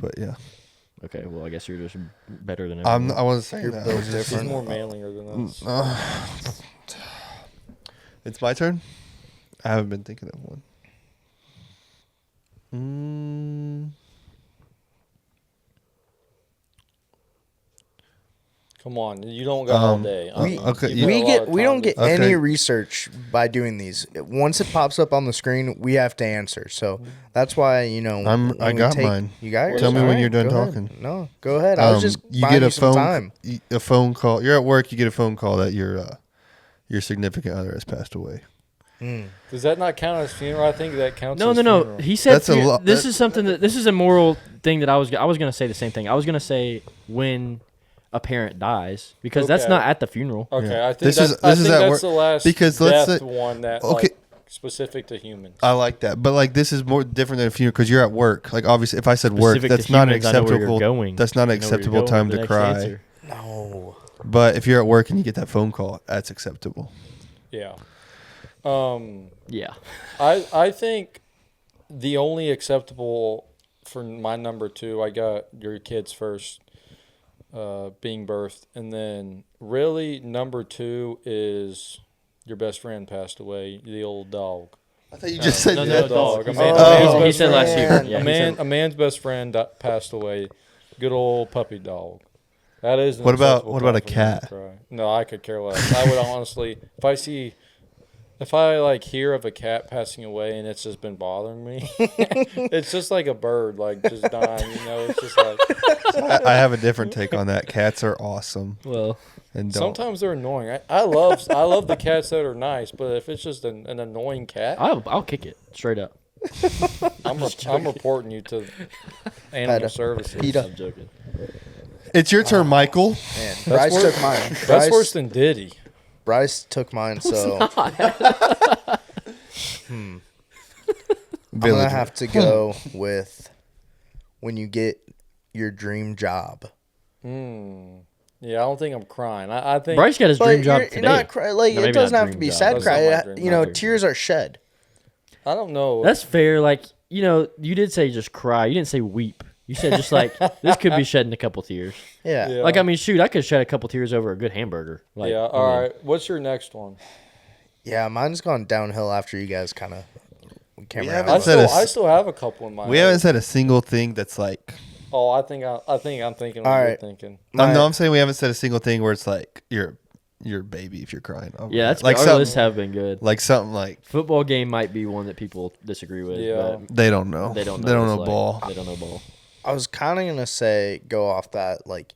But yeah, Okay, well I guess you're just better than I everyone. wasn't saying You're that. I built was just- He's different. more manlier than us. It's my turn. I haven't been thinking of one. Come on, you don't got all day. We, okay, You've got a we lot get of we time don't to- get any Okay. research by doing these. Once it pops up on the screen, we have to answer. So that's why I when we got mine. You got yours? Tell me when Alright, you're done go ahead. talking. No, go ahead. I was just you buying get you a some phone time. a phone call. You're at work. You get a phone call that your significant other has passed away. Does that not count as funeral? I think that counts. No. as funeral. He said That's a lot- this is something this is a moral thing that I was gonna say the same thing. I was gonna say when a parent dies because that's Okay. not at the funeral. Okay, Yeah. I think This that's, is- I this is think at that's work- the last because let's death say- one that okay. like specific to humans. I like that, but like this is more different than a funeral because you're at work. Like obviously, if I said work, Specific to that's not an humans, I know where you're acceptable. going. That's not an I know where you're acceptable going time with the to next cry. answer. No. But if you're at work and you get that phone call, that's acceptable. Yeah. Yeah. I think the only acceptable for my number 2, I got your kids first being birthed, and then really number 2 is your best friend passed away, the old dog. I thought you just said No, that. dog. He He said- said- he best said last year. friend. Yeah, a man's best friend passed away. Good old puppy dog. That is. an What about- acceptable what about a time for me to cat? cry. No, I could care less. I would honestly, if I like hear of a cat passing away and it's just been bothering me, it's just like a bird, like just dying. It's just like I have a different take on that. Cats are awesome, Well, and don't. sometimes they're annoying. I love the cats that are nice, but if it's just an annoying cat, I'll kick it straight up. I'm reporting you to animal Peta. services. PETA. I'm joking. It's your turn, Michael. Man, Bryce worse- took mine. That's worse than Diddy. Bryce took mine, so I'm gonna Village. have to go with when you get your dream job. Yeah, I don't think I'm crying. I think Bryce got his dream job you're today. not cry, like No, it maybe doesn't not have to dream be job. sad That's cry. not my dream job. Tears are shed. I don't know. That's fair. Like, you did say just cry. You didn't say weep. You said just like, this could be shedding a couple tears. Yeah. Yeah. Like, I mean, shoot, I could shed a couple tears over a good hamburger. Like, yeah. All right. What's your next one? Yeah, mine's gone downhill after you guys kind of came We around. haven't said I still have a couple in my. We head. haven't said a single thing that's like. Oh, I think I'm thinking. All What you're right. thinking. I'm saying we haven't said a single thing where it's like your baby if you're crying. Over Yeah, that. that's like good. Our something lists have been good. like something like Football game might be one that people disagree with. Yeah. But they don't know. they don't know. They don't what know it's ball. like. They don't know ball. I was kind of gonna say go off that like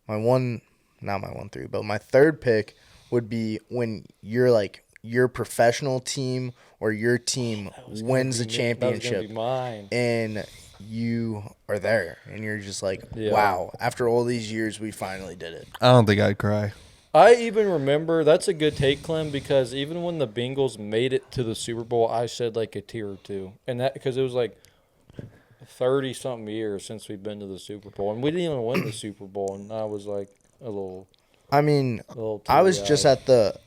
not my 1-3, but my third pick would be when you're like your professional team or your team wins the championship Mine. and you are there and you're just like, Yeah. wow, after all these years we finally did it. I don't think I'd cry. I even remember that's a good take, Clem, because even when the Bengals made it to the Super Bowl, I shed like a tear or two, and that because it was like 30-something years since we've been to the Super Bowl, and we didn't even win the Super Bowl, and I was like a little. I mean, I was just at the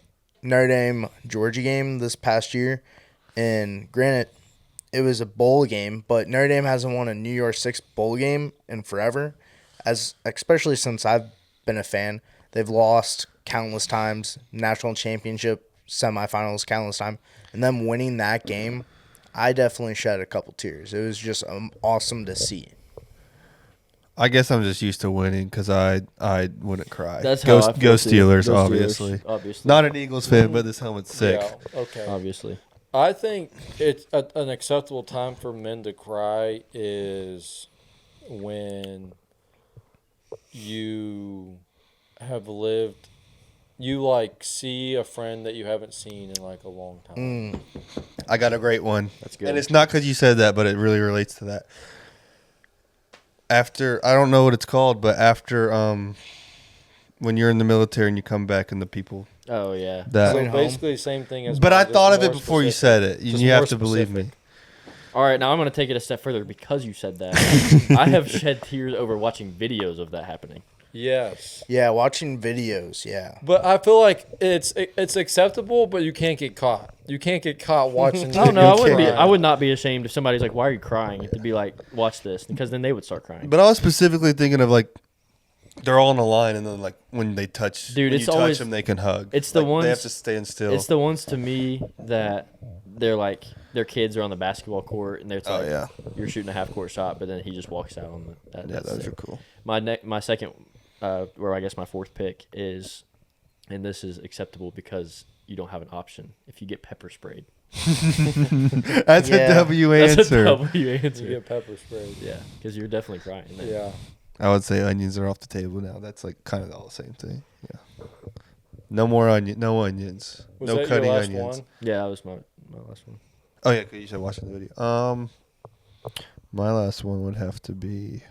Notre Dame Georgia game this past year, and granted, it was a bowl game, but Notre Dame hasn't won a New Year's Six bowl game in forever, especially since I've been a fan. They've lost countless times, national championship semifinals countless time, and them winning that game, I definitely shed a couple tears. It was just awesome to see. I guess I'm just used to winning because I wouldn't cry. That's go how I feel go too. Steelers, Go obviously. Obviously. Not an Eagles fan, but this helmet's sick. Yeah, okay. Obviously. I think it's an acceptable time for men to cry is when you have lived, you like see a friend that you haven't seen in like a long time. I got a great one. That's good. And it's not because you said that, but it really relates to that. After, I don't know what it's called, but after when you're in the military and you come back and the people Oh, yeah. that. So basically the same thing as But mine, I just thought of it more before you specific. said it. Just You more have to believe me. specific. All right, now I'm going to take it a step further because you said that. I have shed tears over watching videos of that happening. Yes. Yeah, watching videos, yeah. But I feel like it's acceptable, but you can't get caught. You can't get caught watching. Oh no, videos I would not be ashamed if somebody's like, "Why are you crying?" To be like, "Watch this," because then they would start crying. But I was specifically thinking of like, they're all on the line, and then like when they touch, Dude, when it's you always- touch them, they can hug. it's the Like, ones- they have to stand still. It's the ones to me that they're like their kids are on the basketball court and they're Oh, like, yeah. you're shooting a half court shot, but then he just walks out on the. Yeah, that's those sick. are cool. My second, or I guess my fourth pick is, and this is acceptable because you don't have an option if you get pepper sprayed. That's a Yeah. W That's answer. a W You answer. get pepper sprayed. Yeah, because you're definitely crying. Then. Yeah. I would say onions are off the table now. That's like kind of all the same thing. Yeah. No more onion. No onions. Was no that cutting your last onions. one? Yeah, that was my last one. Oh yeah, 'cause you said watching the video. My last one would have to be.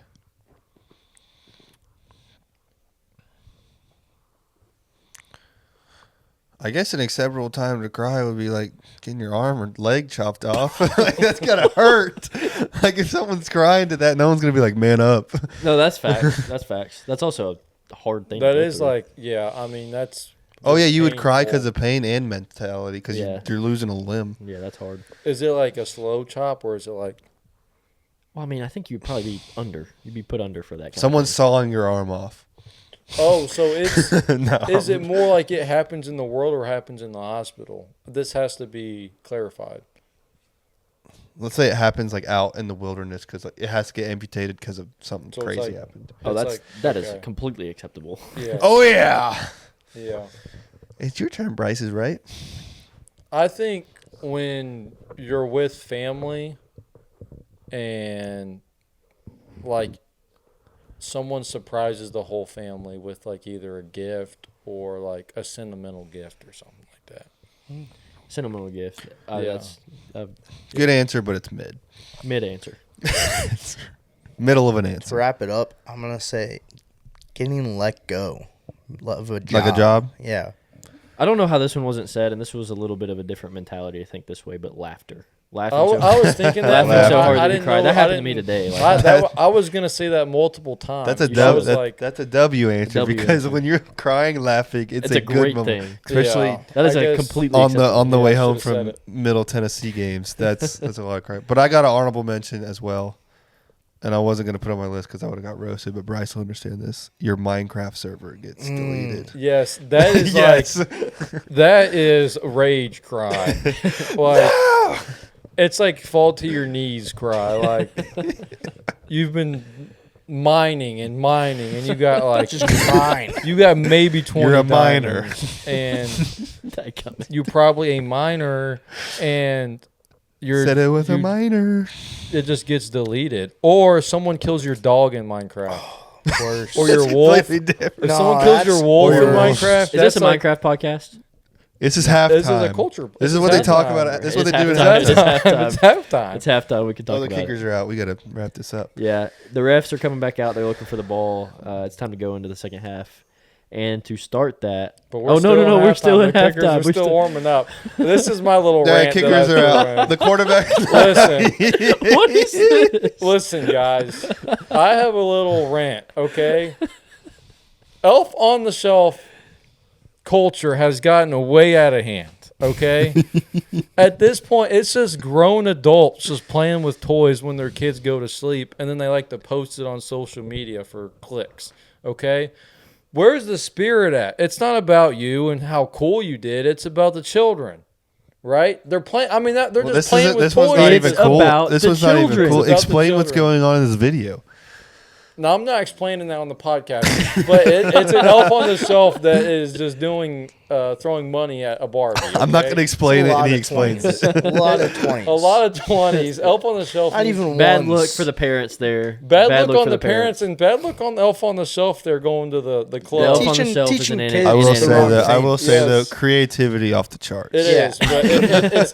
I guess an acceptable time to cry would be like getting your arm or leg chopped off. Like, that's gotta hurt. Like if someone's crying to that, no one's gonna be like, "Man up." No, that's facts. That's facts. That's also a hard thing. That to go is through. like, yeah. I mean, that's. Oh yeah, just you would cry because painful. of pain and mentality because Yeah. you're losing a limb. Yeah, that's hard. Is it like a slow chop or is it like? Well, I mean, I think you'd probably be under. You'd be put under for that. Kind Someone's of sawing your arm off. Oh, so it's. No. Is it more like it happens in the world or happens in the hospital? This has to be clarified. Let's say it happens like out in the wilderness because like, it has to get amputated because of something So it's crazy like- happened. Oh, It's that's like- that is okay. completely acceptable. Yeah. Oh yeah, Yeah. it's your turn. Bryce is right. I think when you're with family and like someone surprises the whole family with like either a gift or like a sentimental gift or something like that. Sentimental gift. Yeah. That's a Good answer, but it's mid. mid answer. Middle of an To answer. wrap it up, I'm going to say getting let go of a job. Like a job? Yeah. I don't know how this one wasn't said, and this was a little bit of a different mentality. I think this way, but laughter. Laughing. I was thinking that. Laughing but so I- hard I that you didn't cried. know- That I happened to me didn't- today. Like, I was gonna say that multiple times. That's a I W. was like, That's a W answer W because answer. when you're crying, laughing, it's It's a good great moment. thing. Especially yeah, that is I a guess- completely on the acceptable. way Yeah, I home should've said from it. Middle Tennessee games. That's a lot of crying. But I got an honorable mention as well, and I wasn't gonna put it on my list because I would have got roasted. But Bryce will understand this. Your Minecraft server gets deleted. Yes, that is Yes. like that is rage cry. Like it's like fall to your knees cry. Like you've been mining and you got like Just mine. you got maybe 20 You're a miner. diamonds, and That comment. you're probably a miner and you're Said it with a you- minor. it just gets deleted, or someone kills your dog in Minecraft, Worse. or your It's wolf. completely different. If No, someone kills your that's wolf in worse. Minecraft, Is this that's a like, Minecraft podcast? This is halftime. This is a culture. This is it's what they talk halftime. about. This is what It's they do in halftime. halftime. It's halftime. It's halftime. It's halftime. We can talk Oh, the about it. kickers are out. We gotta wrap this up. Yeah, the refs are coming back out. They're looking for the ball. It's time to go into the second half. And to start that, But oh no, we're still in The kickers halftime. are We're still still. warming up. This is my little The rant. kickers that I are threw out. The quarterback. in. Listen, What is this? listen, guys. I have a little rant. Okay, Elf on the Shelf culture has gotten way out of hand. Okay, at this point, it's just grown adults just playing with toys when their kids go to sleep, and then they like to post it on social media for clicks. Okay. Where's the spirit at? It's not about you and how cool you did. It's about the children, right? They're playing. I mean, they're just playing with this toys. one's not even It's cool. about This the one's not even children. cool. It's about the Explain what's children. going on in this video. No, I'm not explaining that on the podcast, but it's an elf on the shelf that is just throwing money at a Barbie. I'm not okay? going to explain It's it, a lot and he of explains 20s. it. A lot of 20s. A lot of 20s. Elf on the shelf. Not even Bad ones. look for the parents there. Bad look on for the parents and bad look on the elf on the shelf. They're going to the The club. elf on the Teaching- shelf is teaching an kids I will the say wrong that. I thing. will say Yes. the creativity off the charts. It Yeah. is, but it's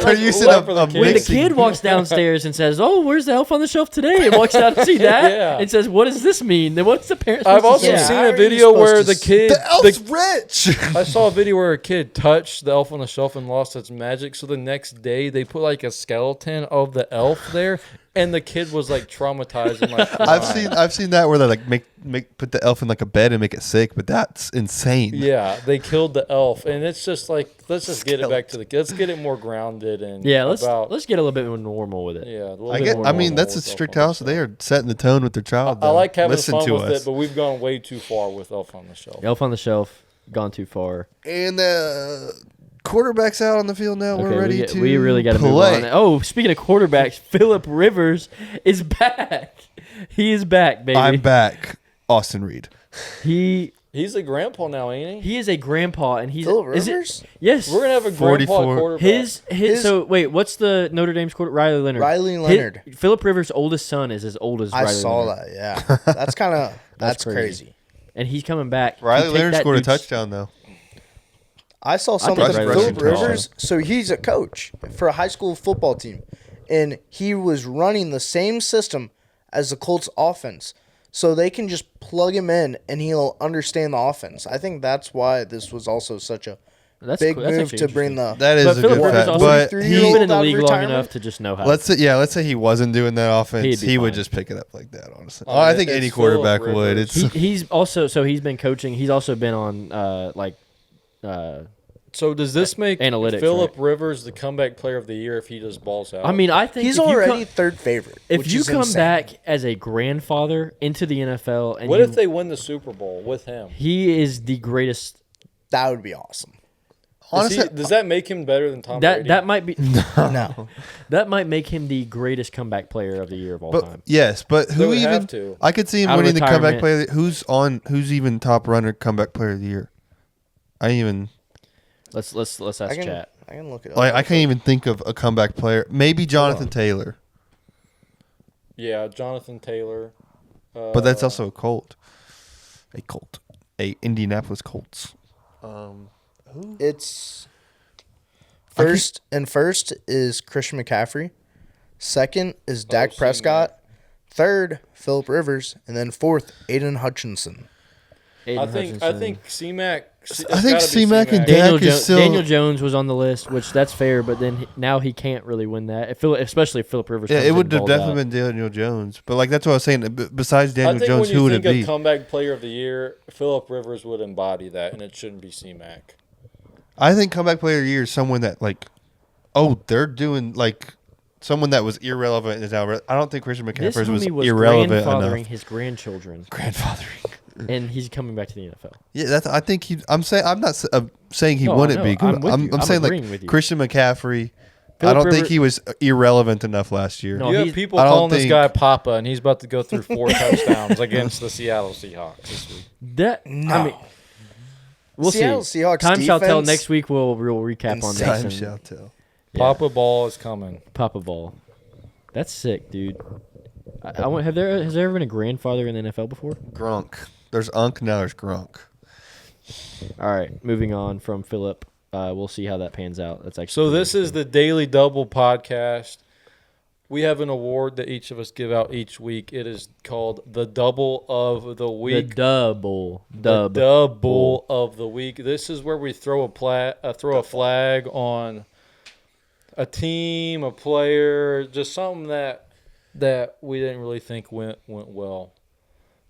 They're using love for a the When the kids. mixing- kid walks downstairs and says, "Oh, where's the elf on the shelf today?" and walks out to see that, Yeah. and says, "What does this mean?" Then what's the parents? I've supposed to also say? seen how a are you video where supposed the to kid. The elf's rich. I saw a video where a kid touched the elf on the shelf and lost its magic. So the next day they put like a skeleton of the elf there, and the kid was like traumatized and like crying. I've seen that where they like make put the elf in like a bed and make it sick, but that's insane. Yeah, they killed the elf, and it's just like let's just get it back to the kids. Let's get it more grounded and Yeah, let's about, get a little bit more normal with it. yeah. A little I bit get. more I mean, normal that's a with Elf strict on the house. They Shelf. are setting the tone with their child. I like having Listen fun to with us. it, but we've gone way too far with Elf on the Shelf. Elf on the shelf, gone too far. And the quarterback's out on the field now. We're ready to. we really got to move play. on. Oh, speaking of quarterbacks, Phillip Rivers is back. He is back, baby. I'm back, Austin Reed. He's a grandpa now, ain't he? He is a grandpa, and he's Phillip is it- Rivers? yes. We're gonna have a 44. grandpa quarterback. His so wait, what's the Notre Dame's quarter? Riley Leonard. Riley Leonard. Phillip Rivers' oldest son is as old as I Riley saw Leonard. that. Yeah, that's kind of that's crazy. crazy. And he's coming back. Riley To take Leonard that scored a dude's- touchdown though. I saw think something. Riley Phillip Leonard Rivers. So he's a coach for a high school football team, and he was running the same system as the Colts offense. So they can just plug him in, and he'll understand the offense. I think that's why this was also such a That's big cool. That's move actually to bring interesting. the. That is But a Phillip good Rivers fact. also- But He's he, been in the out of league long retirement? enough to just know how. let's say he wasn't doing that offense. He'd be He would fine. just pick it up like that. Honestly, Oh, I think it's any Phillip quarterback would. Rivers. It's he's also he's been coaching. He's also been on So does this make Analytics, Phillip right? Rivers the comeback player of the year if he just balls out? I mean, I think He's if you already come- third favorite. if which you is come insane. back as a grandfather into the NFL, and what you- if they win the Super Bowl with him? he is the greatest. that would be awesome. honestly. Does that make him better than Tom That Brady? that might be No, that might make him the greatest comeback player of the year of all But time. yes, but They who would even? have to. I could see him Out of winning the comeback retirement. player. Who's even top runner comeback player of the year? I even Let's ask I can chat. I can look it up. I can't even think of a comeback player. Maybe Jonathan Taylor, Yeah, Jonathan Taylor. but that's also a Colt. A Indianapolis Colts. It's first is Christian McCaffrey. Second is Dak C-Mac. Prescott. Third, Phillip Rivers, and then fourth, Aiden Hutchinson. I think C-Mac. I think C-Mac and Daniel, Dak is still- Daniel Jones was on the list, which that's fair, but then now he can't really win that. Especially if Phillip Rivers. Yeah, comes it in would and have balls definitely out. been Daniel Jones. But like that's what I was saying. Besides I Daniel think Jones, when who you would it think be? of comeback player of the year, Phillip Rivers would embody that, and it shouldn't be C-Mac. I think comeback player of the year is someone that like, they're doing like someone that was irrelevant is now. I don't think Christian This McCaffrey was homie was irrelevant grandfathering enough. his grandchildren, Grandfathering. and he's coming back to the NFL. Yeah, that's. I think he. I'm saying. I'm not saying he No, I wouldn't know. be good. I'm with you. I'm I'm saying like agreeing with you. Christian McCaffrey. I Phillip don't think Rivers- he was irrelevant enough last year. No, You he's- have people I don't calling this think- guy Papa, and he's about to go through 4 touchdowns against the Seattle Seahawks this week. That No. I mean, we'll Seattle see. Seahawks Time shall tell. defense- Next week we'll recap on Insane. this. Time and- shall tell. Yeah. Papa Ball is coming. Papa Ball. That's sick, dude. I want. Has there ever been a grandfather in the NFL before? Gronk. There's Unk. Now there's Gronk. All right, moving on from Phillip. We'll see how that pans out. That's actually So pretty this is the Daily Double podcast. We have an award that each of us give out each week. It is called the Double of the the Week. double The dub. Double of the Week. This is where we throw a flag on a team, a player, just something that we didn't really think went well.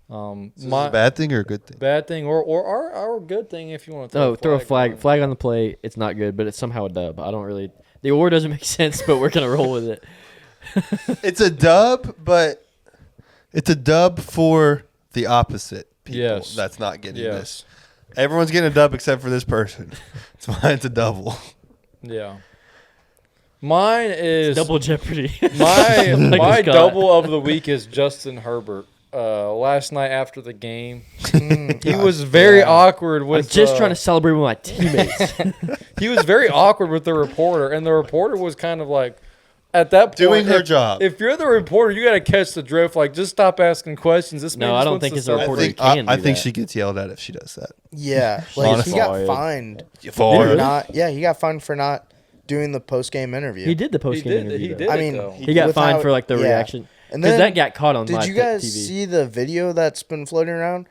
Is this a bad thing or a good thing? bad thing or our good thing if you want to Throw a on. flag on the play. It's not good, but it's somehow a dub. I don't really. The award doesn't make sense, but we're gonna roll with it. It's a dub, but it's a dub for the opposite. people Yes. that's not getting this. Yes. Everyone's getting a dub except for this person. It's why it's a double. Yeah. Mine is Double Jeopardy. my Like my Scott. double of the week is Justin Herbert. Last night after the game, he was very awkward I'm with. just trying to celebrate with my teammates. He was very awkward with the reporter, and the reporter was kind of like, at that point, Doing her job. If you're the reporter, you got to catch the drift. Like, just stop asking questions. This man No, just I don't wants think to it's a celebrate. reporter. I can do think that. she gets yelled at if she does that. Yeah, like Honestly. he got Fired. fined For for Really? not. Yeah, he got fined for not doing the post game interview. He did the He post game did. interview. He though. did. I it, mean, though. He got Without- fined for like the yeah. reaction And because then that got caught on did live you guys TV. see the video that's been floating around?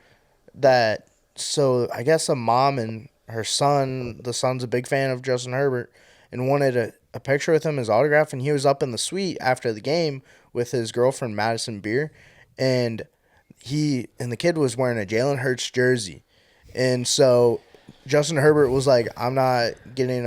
That so I guess a mom and her son, the son's a big fan of Justin Herbert, and wanted a picture with him, his autograph, and he was up in the suite after the game with his girlfriend Madison Beer, and the kid was wearing a Jalen Hurts jersey, and so Justin Herbert was like, I'm not taking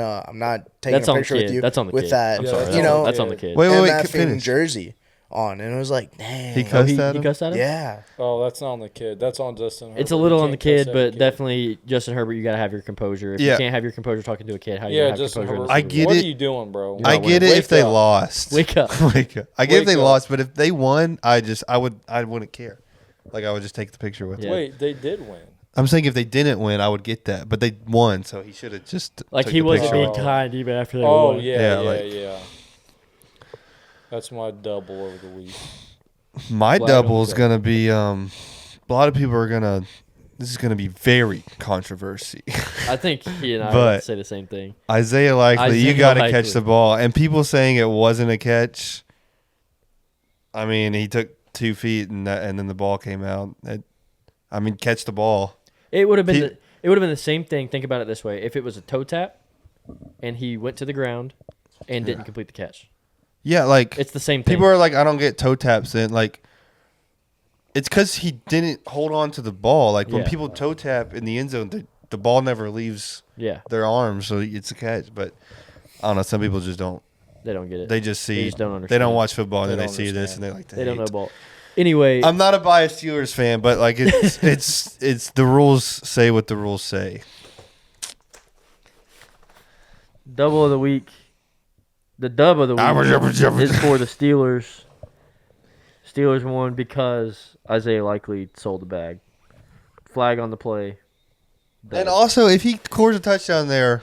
That's a on picture the with kid. you That's on the with kid. that, I'm Yeah, sorry, that's you on know, that's on the kid. Wait, MFing finish. jersey on, and it was like, dang, He Oh, cussed he at him? cussed at him? yeah. Oh, that's not on the kid. That's on Justin Herbert. It's a little You on the can't cuss kid, at a but kid. definitely Justin Herbert, you got to have your composure. If Yeah. you can't have your composure talking to a kid, how you Yeah, gonna have Justin composure? Herbert. I get what it. are you doing, bro? I get it Wake if they up. lost. Wake up. Wake up. I get if Wake they up. lost, but if they won, I wouldn't care. Like I would just take the picture with Yeah. them. Wait, they did win. I'm saying if they didn't win, I would get that, but they won, so he should have just Like took he the wasn't picture being with Oh. them. kind even after they Oh won. yeah, Yeah, yeah. like- That's my double over the week. My Flag double on is the gonna be a lot of people are gonna. This is gonna be very controversy. I think he and I But- would say the same thing. Isaiah Likely, you Isaiah got to Likely. catch the ball, and people saying it wasn't a catch. I mean, he took 2 feet and then the ball came out. Catch the ball. It would have been He- it would have been the same thing. Think about it this way: if it was a toe tap, and he went to the ground and didn't complete the catch, Yeah, like it's the same thing. people are like, I don't get toe taps. Then like, it's because he didn't hold on to the ball. Like when Yeah. people toe tap in the end zone, the ball never leaves yeah, their arms, so it's a catch. But I don't know. Some people just don't. they don't get it. They just see. They just don't They understand. don't watch football, and They then they don't see this, and understand. they like to They don't know hate. ball. Anyway, I'm not a biased Steelers fan, but like it's the rules say what the rules say. double of the week. The dub of the week is for the Steelers. Steelers won because Isaiah Likely sold the bag. Flag on the play. Dub. And also, if he scores a touchdown there,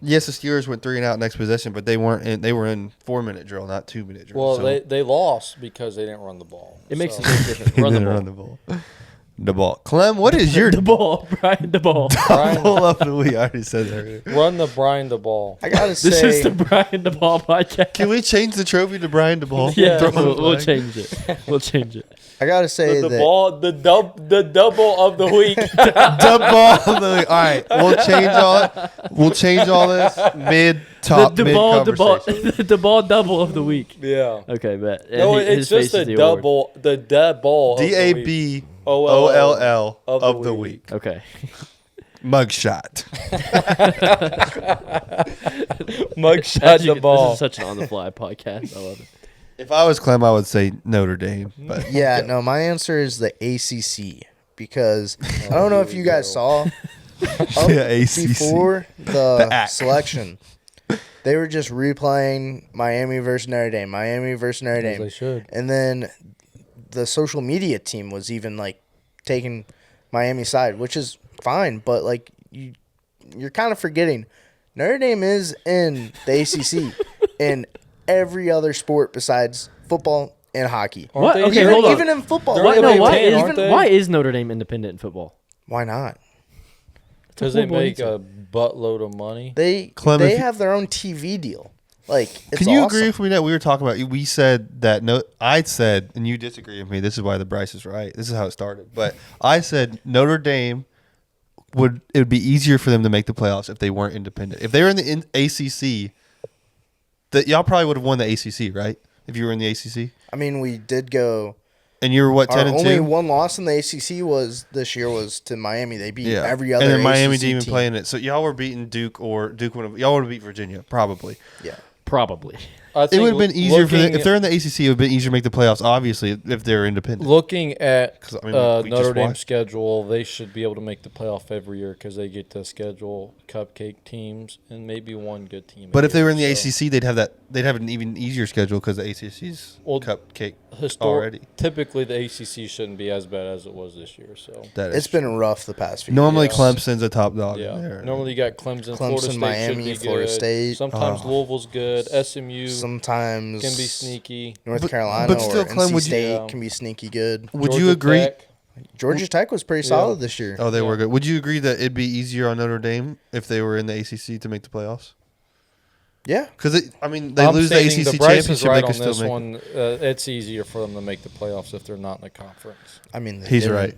yes, the Steelers went 3 and out next possession, but they weren't. They were in 4-minute drill, not 2-minute drill. Well, so they lost because they didn't run the ball. It makes So- a big difference. they Run the didn't ball. run the ball. The ball. Clem, what is your The ball, Brian. The ball. double of the week? I already said that earlier. Run the Brian the ball. I gotta This say, is the Brian the Ball podcast. Can we change the trophy to Brian DeBall? Yeah, Throw him a we'll flag. change it. We'll change it. I gotta say The that ball, the double of the week. The ball of the week. All right, we'll change all this mid The mid ball conversation. the ball double of the week. Yeah. Okay, bet. And No, his it's face just is a the award. double. The double. of the week. DABOLL of of the the week. week. Okay. Mugshot. Mugshot As you the can- ball. This is such an on the fly podcast. I love it. If I was Clem, I would say Notre Dame. But yeah, no, my answer is the ACC because I don't know if you guys saw Yeah, ACC. before the ACC. selection. They were just replaying Miami versus Notre Dame, Miami versus Notre As Dame. they should. And then the social media team was even like taking Miami's side, which is fine, but like you're kind of forgetting Notre Dame is in the ACC in every other sport besides football and hockey. Aren't What? they Okay, here? hold on. Even in football. They're Why, only no, Big why, Ten, is, aren't they? why is Notre Dame independent in football? Why not? Because they horrible make answer. a buttload of money. They Clem, if you- have their own TV deal. Like, it's can you awesome. agree with me that we were talking about? We said that I said, and you disagree with me. This is why the Bryce is right. This is how it started. But I said Notre Dame it would be easier for them to make the playoffs if they weren't independent. If they were in the ACC, that y'all probably would have won the ACC, right? If you were in the ACC, I mean, we did go. and you were what Our 10 and only 2. one loss in the ACC was to Miami. They beat every other and then Miami ACC didn't even team. play in it. So y'all were beating Duke, or Duke would have. Y'all would have beat Virginia, probably. Yeah. Probably. It think would have been easier for them. looking- If they're in the ACC, it would have been easier to make the playoffs, obviously, if they're independent. Looking at 'Cause, I mean, we Notre just Dame's watched. schedule, they should be able to make the playoff every year because they get to schedule cupcake teams and maybe one good team. But a if they year, were in the so. ACC, they'd have an even easier schedule because the ACC's Well, cupcake already. Typically, the ACC shouldn't be as bad as it was this year. So That is It's been rough the past few normally years. Clemson's a top dog. yeah, in there. normally you got Clemson, Florida State Miami, should be Florida good. State. Sometimes Louisville's good. SMU Sometimes can be sneaky. North But- Carolina but still, or Clem, NC would you- State Yeah. can be sneaky good. Would you Georgia agree? Tech. Georgia Tech was pretty Yeah. solid this year. Oh, they were Yeah. good. Would you agree that it'd be easier on Notre Dame if they were in the ACC to make the playoffs? Yeah. Because they I'm lose the saying ACC Bryce is championship, right they could on still this make. one. It's easier for them to make the playoffs if they're not in the conference. I mean, they He's didn't. right.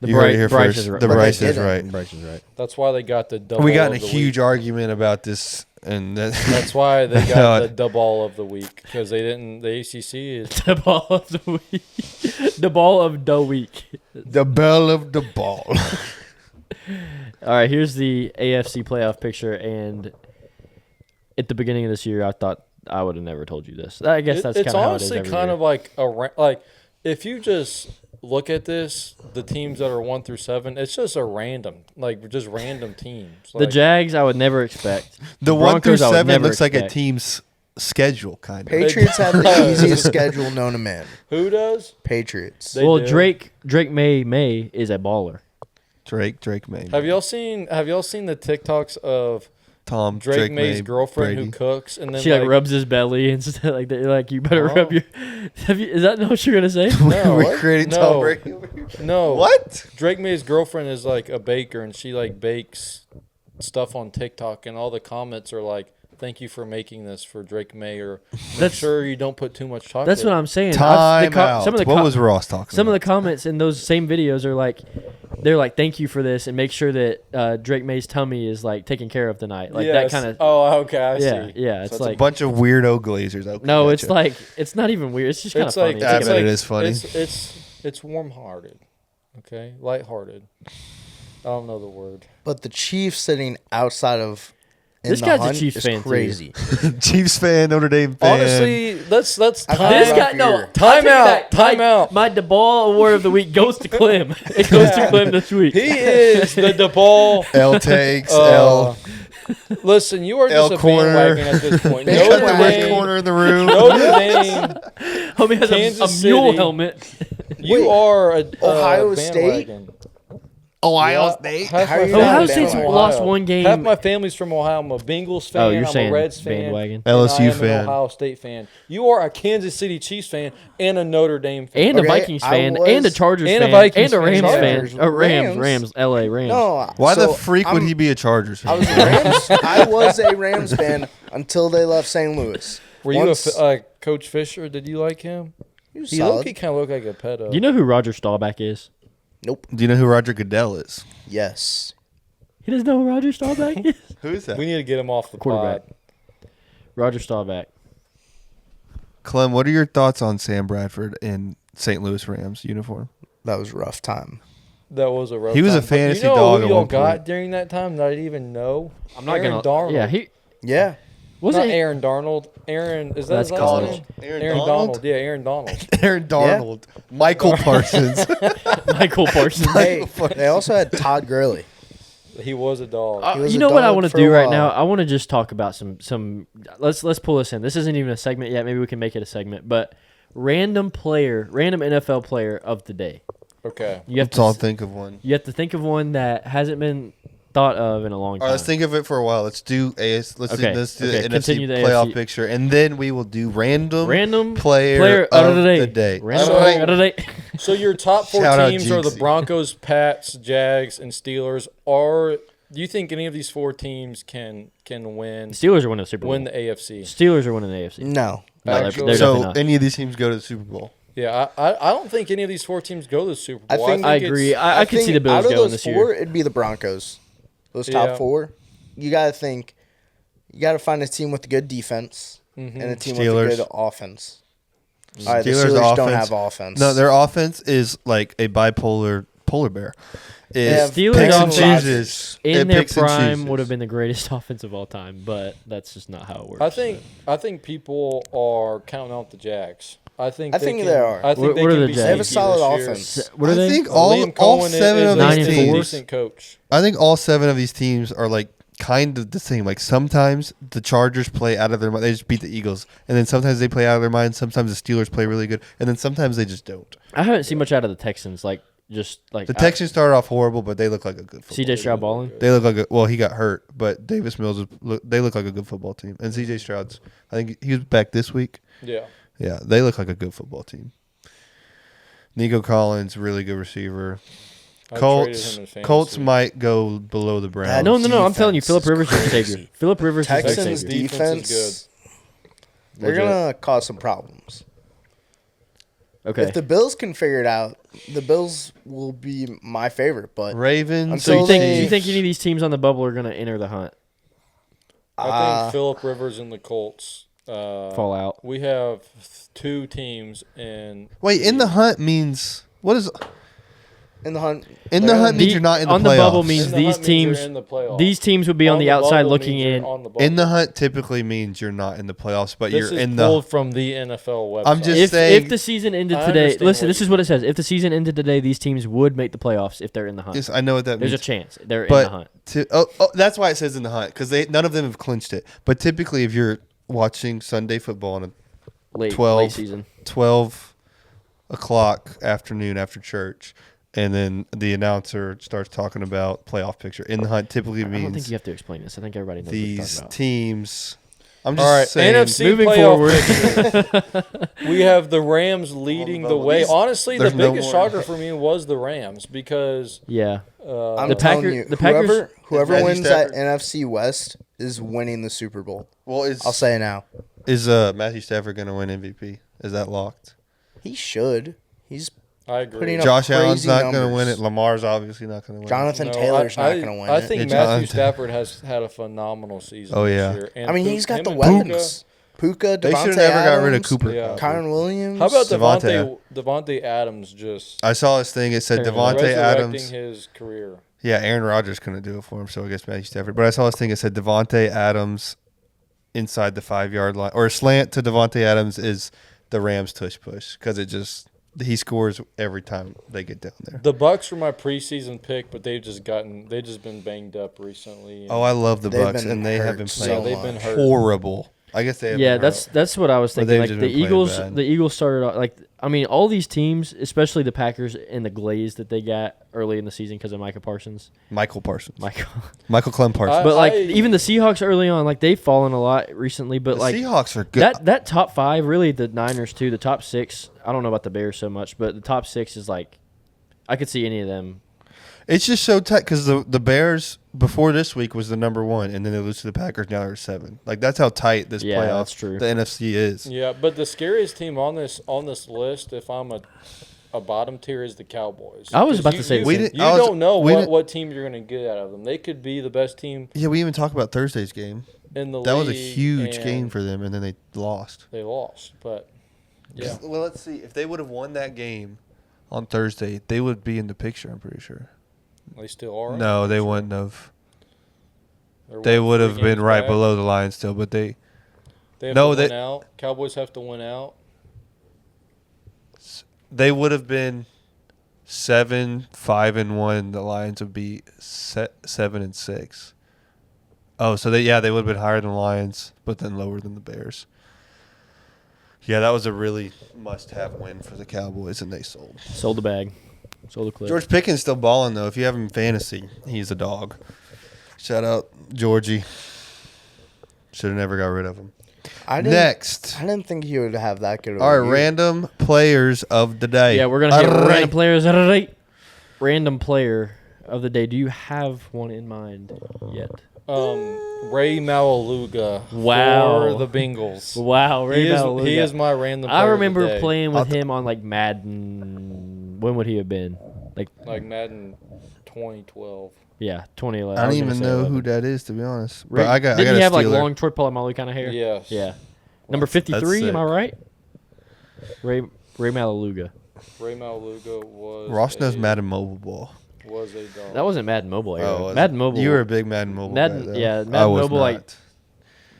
The You heard it here Bryce first. is right. The But they Bryce is didn't. right. Bryce is right. That's why they got the double. We got in a of the huge week. argument about this, and That's why they got the double of the week because they didn't. The ACC is The ball of the week. The ball of the week. the bell of the ball. All right, here's the AFC playoff picture, and at the beginning of this year, I thought I would have never told you this. I guess that's it's kind of how it is honestly every kind year. of like like if you just look at this, the teams that are 1 through 7, it's just a random just random teams. The Like, Jags, I would never expect. The 1 through Broncos, I would 7 never looks like a expect. team's schedule, kind of. Patriots have the easiest schedule known to man. who does? Patriots. They Well, do. Drake May is a baller. Drake May. Have y'all seen the TikToks of Tom Drake May's May, girlfriend Brady. who cooks and then She like rubs his belly and stuff like that. Like you better Oh. rub your. Is that not what you're gonna say? No, We're what? creating No. Tom Brady over here. No. What? Drake May's girlfriend is like a baker and she like bakes stuff on TikTok and all the comments are like, "Thank you for making this for Drake May," or "Make That's- sure you don't put too much chocolate." That's what I'm saying. Time out. Some of the What was Ross talking some of about? the comments in those same videos are like, they're like, "Thank you for this," and make sure that Drake May's tummy is like taken care of tonight. Like that Yes. kind of. Oh, okay, I Yeah, see. yeah. It's So like a bunch of weirdo glazers. Okay, no, it's gotcha. like it's not even weird. It's just kind of It's funny. like It's I like it's bet like, it is funny. It's warm-hearted, okay, light-hearted. I don't know the word. But the Chiefs sitting outside of in This the guy's a hunt Chiefs is fan, too. crazy. Chiefs fan, Notre Dame fan. Honestly, let's I've time had This rough guy, no. year. Time I take it out, back. time out. My DeBall Award of the Week goes to Clem. It goes to Clem this week. He is the DeBall. L takes Uh, L. Listen, you are just L a corner. bandwagon at this point. They got Notre the right Dame, corner in the room. Notre Dame, Homie has Kansas a mule City. helmet. you Wait, are a Ohio bandwagon. Ohio Yeah, State. half How my are you family's not Ohio a from State's bandwagon? lost Ohio. one game. Half my family's from Ohio. I'm a Bengals fan. Oh, you're I'm saying a Reds fan. bandwagon. and LSU I am fan. An Ohio State fan. You are a Kansas City Chiefs fan and a Notre Dame fan. And a Okay, Vikings I fan, was- and a Chargers and a fan, Vikings and a Rams fan. fan. Chargers. Rams, Rams. LA Rams. No. Why so the freak would I'm- he be a Chargers fan? I was a Rams. I was a Rams fan until they left St. Louis. Were Once- you a Coach Fisher? Did you like him? He was He solid. kind of looked like a pedo. You know who Roger Staubach is? Nope. Do you know who Roger Goodell is? Yes. He doesn't know who Roger Staubach is? Who is that? we need to get him off the Quarterback. pod. Roger Staubach. Clem, what are your thoughts on Sam Bradford in St. Louis Rams uniform? That was a rough time. That was a rough He was a time. But fantasy you know dog who at y'all one got point. during that time that I didn't even know? I'm not Aaron gonna. Darnold. Yeah, he Yeah. wasn't. Not Aaron Darnold. Aaron, is that That's his last college. name? Aaron Aaron Donald? Donald. Yeah, Aaron Donald. Aaron Darnold. Michael Parsons. Michael Parsons. Hey, they also had Todd Gurley. He was a dog. He was You a know what I dog want to for a do right while. now? I want to just talk about some. Let's pull this in. This isn't even a segment yet. Maybe we can make it a segment. But random NFL player of the day. Okay. You have Let's all to. think of one. You have to think of one that hasn't been thought of in a long All time. right, let's think of it for a while. Let's do AS. Let's Okay, do, let's do okay, the NFC continue the playoff AFC. picture, and then we will do random player of the day. Random So- player of the day. So your top four Shout out teams are the Jinxie. Broncos, Pats, Jags, and Steelers. Do you think any of these four teams can win Steelers are winning the Super Bowl. win the AFC? Steelers are winning the AFC. No. No, they're Actually- definitely So not. any of these teams go to the Super Bowl. Yeah, I don't think any of these four teams go to the Super I Bowl. think- I it's- agree. I could see think the Bills out of going those this four, year. it'd be the Broncos. Those Yeah. top four. You got to think. You got to find a team with a good defense and a team Steelers. with a good offense. All right, the Steelers Steelers don't offense- have offense. No, their offense is like a bipolar polar bear. have Steelers picks and offense chooses. in It their picks and prime chooses. would have been the greatest offense of all time, but that's just not how it works. I think people are counting out the Jags. I think they are. I think What they are can the be Jags? They have a sneaky solid this year. offense. What are I they? think Liam all Cohen 7 is of a these decent teams. decent coach. I think all 7 of these teams are like kind of the same. Like sometimes the Chargers play out of their mind. They just beat the Eagles, and then sometimes they play out of their mind. Sometimes the Steelers play really good, and then sometimes they just don't. I haven't seen much out of the Texans. Like just like The Texans started off horrible, but they look like a good football. CJ Stroud balling. They look like well, he got hurt, but Davis Mills. They look like a good football team, and CJ Stroud's. I think he was back this week. Yeah. Yeah, they look like a good football team. Nico Collins, really good receiver. I traded Colts him in fantasy. Colts might go below the Browns. No. I'm telling you, Defense Philip Rivers is a crazy. savior. Philip Rivers is a Texans savior. defense is defense, they're Legit. gonna cause some problems. Okay. If the Bills can figure it out, the Bills will be my favorite. But Ravens. So you until think they- you think any of these teams on the bubble are going to enter the hunt? I think Philip Rivers and the Colts Fall out. We have 2 teams in. Wait, in the hunt means what is in the hunt, in the hunt means you're not in the on playoffs. the bubble means In the these hunt means you're teams. in the playoffs. These teams would be on the outside bubble looking means you're in. on the bubble. in the hunt typically means you're not in the playoffs, but This you're is in pulled the. from the NFL website. I'm just If saying. the season ended I today, understand listen, what this you- is what it says. If the season ended today, these teams would make the playoffs if they're in the hunt. Yes, I know what that There's a means. chance they're in the hunt. That's why it says in the hunt because none of them have clinched it. But typically, if you're watching Sunday football on a Late 12. season. 12 o'clock afternoon after church, and then the announcer starts talking about playoff picture. In the hunt typically I don't think means you have to explain this. I think everybody knows what you're these talking about. teams. I'm just All right, saying. NFC Moving playoff forward. picture. We have the Rams leading the bubble. way. These- Honestly, the there's no biggest more. shocker for me was the Rams because Yeah. I'm The telling Packer- you, the Packers- whoever Matthew wins that Stafford. NFC West is winning the Super Bowl. Well, I'll say it now. is Matthew Stafford going to win MVP? Is that locked? He should. He's I agree. Putting up Josh Allen's crazy not going to numbers. win it. Lamar's obviously not going to win Jonathan No, Taylor's not I- going to win I it. think Yeah, Matthew Jonathan. Stafford has had a phenomenal season Oh, this yeah. year. And I mean, he's got him the and Puka- weapons. Puka, They should Devontae have never got rid of Adams, Cooper. Yeah. Kupp. Kyron Williams. How about Devontae. Devontae Adams just I saw this thing. It said Devontae resurrecting Adams. his career? Yeah, Aaron Rodgers couldn't do it for him, so I guess Matthew Stafford. But I saw this thing. It said Devontae Adams inside the 5-yard line, or slant to Devontae Adams is the Rams tush push because he scores every time they get down there. The Bucks were my preseason pick, but they've just been banged up recently. and- Oh, I love the They've Bucks, been and they have hurt been so playing they've been much. hurt. horrible. I guess they have. Yeah, been that's what I was But thinking. they've Like just the been playing Eagles, bad. the Eagles started off like I mean, all these teams, especially the Packers and the glaze that they got early in the season because of Micah Parsons. Michael Parsons, Michael, Michael Clem Parsons. but like I- even the Seahawks early on, like they've fallen a lot recently. But the like Seahawks are good. that top 5, really the Niners too. The top 6, I don't know about the Bears so much, but the top 6 is like I could see any of them. It's just so tight because the Bears before this week was the number 1, and then they lose to the Packers. Now they're 7. Like that's how tight this Yeah, playoff, that's true. the NFC is. Yeah, but the scariest team on this list, if I'm a bottom tier, is the Cowboys. I was 'Cause about to say the We same. didn't- You I was- don't know we didn't- what team you're going to get out of them. They could be the best team Yeah, we even talked about Thursday's game. in the league. That was a huge and game for them, and then they lost. They lost, but yeah. Well, let's see. If they would have won that game on Thursday, they would be in the picture. I'm pretty sure. They still are. No, they wouldn't have. They're They what, would 3 have been games right back? below the line still, but they. They have No, to they- win out. Cowboys have to win out. They would have been 7-5-1. The Lions would be 7-6. Oh, so they would have been higher than the Lions, but then lower than the Bears. Yeah, that was a really must-have win for the Cowboys, and they sold. Sold the bag, sold the clip. George Pickens still balling though. If you have him in fantasy, he's a dog. Shout out Georgie. Should have never got rid of him. Next. I didn't think he would have that good of a All right, year. random players of the day. Yeah, we're gonna hit All right. random players. Right. Random player of the day. Do you have one in mind yet? Ray Malaluga Wow. for the Bengals. Wow, Ray He Malaluga. is my random player I of the remember day. playing with him on like Madden. When would he have been? Like Madden 2012. yeah, 2011. I don't was even gonna say know 11. who that is, to be honest. Ray, But I got didn't a he have like Steeler. long Troy Polamalu kind of hair? Yes. Yeah. Number 53. sick. Am I right? Ray Malaluga. Ray Maluga was. Ross knows Madden Mobile Ball. Was a dog. That wasn't Madden Mobile era. was Madden it? Mobile. You were a big Madden Mobile Madden, guy, though. yeah, I Madden was Mobile, not. like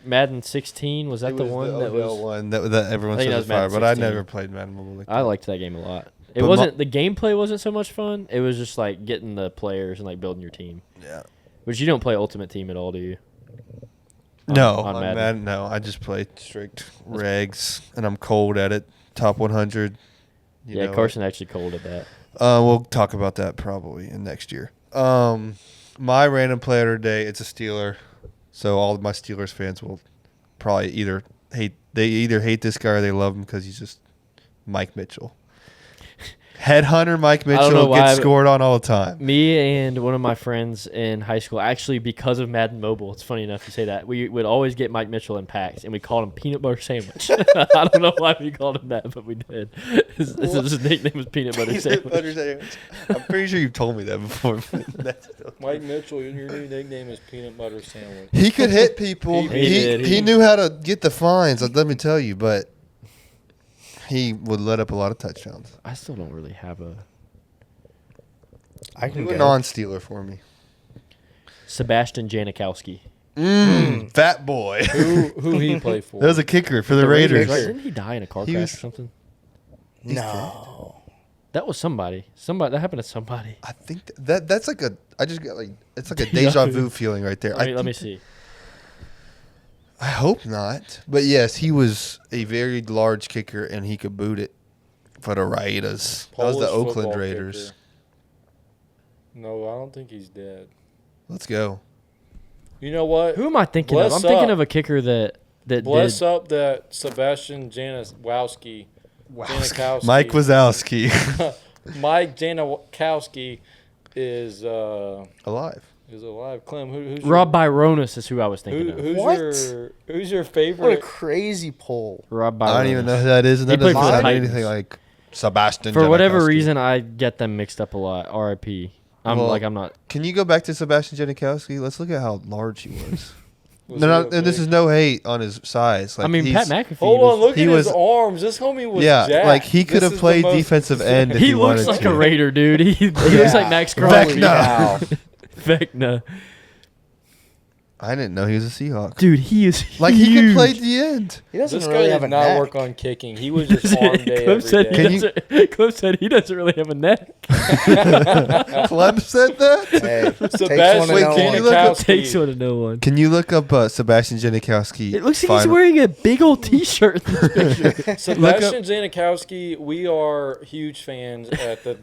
Madden 16. Was that It the was one that Odell was? one that everyone I think says that was is fire, Madden but I 16. never played Madden Mobile. Like I that. liked that game a lot. It But wasn't the gameplay wasn't so much fun. It was just like getting the players and like building your team. Yeah. Which you don't play Ultimate Team at all, do you? No, on on Madden. Madden, no. I just play strict regs, and I'm cold at it. Top 100. You Yeah, know. Carson actually cold at that. We'll talk about that probably in next year. My random player today, it's a Steeler, so all of my Steelers fans will probably either hate this guy or they love him because he's just Mike Mitchell. Headhunter Mike don't know Mitchell why, gets but- scored on all the time. Me and one of my friends in high school, actually because of Madden Mobile, it's funny enough you say that, we would always get Mike Mitchell in packs, and we called him Peanut Butter Sandwich. I don't know why we called him that, but we did. His nickname was Peanut Butter Sandwich. I'm pretty sure you've told me that before. Mike Mitchell, your new nickname is Peanut Butter Sandwich. He could hit people. He did. He knew how to get the fines, let me tell you, but he would let up a lot of touchdowns. I still don't really have a I can Do a go. non-Steeler for me. Sebastian Janikowski. Fat boy. Who he play for? That was a kicker for the Raiders. Right, didn't he die in a car He crash was- or something? No. That was somebody. That happened to somebody. I think that's like I just got like it's like a deja vu feeling right there. Let me think- see. I hope not, but yes, he was a very large kicker and he could boot it for the Raiders. That was the Polish Oakland football Raiders. kicker. No, I don't think he's dead. Let's go. You know what? Who am I thinking of? Bless I'm thinking up. of a kicker that Bless did. up that Sebastian Janikowski. Janikowski. Mike Wazowski Mike Janikowski is alive. alive. Clem, who's Rob Byronis is who I was thinking of. What? Who's your What a favorite? crazy poll. Rob Byronis. I don't even know who that is, and He that played doesn't for the sound Titans. anything like Sebastian. For whatever Janikowski. reason, I get them mixed up a lot. R.I.P. I'm not. Can you go back to Sebastian Janikowski? Let's look at how large he was. Was No, he and this big? is no hate on his size. Like, I mean, he's- Pat McAfee. Hold on, look he at was- his arms. This homie was Yeah, jacked. like he could This have is the played most- defensive end if He he looks wanted like to. a Raider, dude. He looks like Max Crosby. Vecna. Vecna. I didn't know he was a Seahawk. Dude, he is Like huge. he could play the end. He doesn't This really guy have did a not neck. work on kicking. He was just arm day Cliff every said, day. Cliff said he doesn't really have a neck. Clem said that. Hey, Sebastian Wait, can you look up- Takes Janikowski. one to know one. Can you look up Sebastian Janikowski? It looks like he's final- wearing a big old T-shirt in this picture. Sebastian Janikowski, we are huge fans at the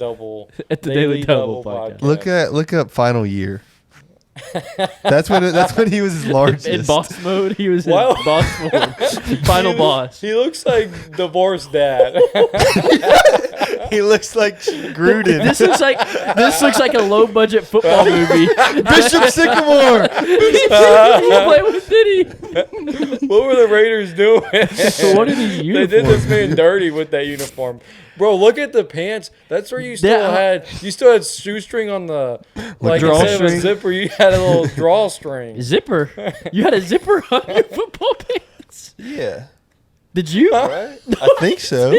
At the Daily Double podcast. Look up final year. That's when he was his largest. In boss mode, he was Wow. in boss mode. Final boss. He looks like divorced dad. He looks like Gruden. This looks like a low budget football movie. Bishop Sycamore. He play with Diddy. What were the Raiders doing? What are these They did this uniforms? man dirty with that uniform. Bro, look at the pants. That's where you still had shoestring on the like instead of a drawstring? zipper, you had a little drawstring. Zipper. You had a zipper on your football pants. Yeah. Did you? Right? I think so.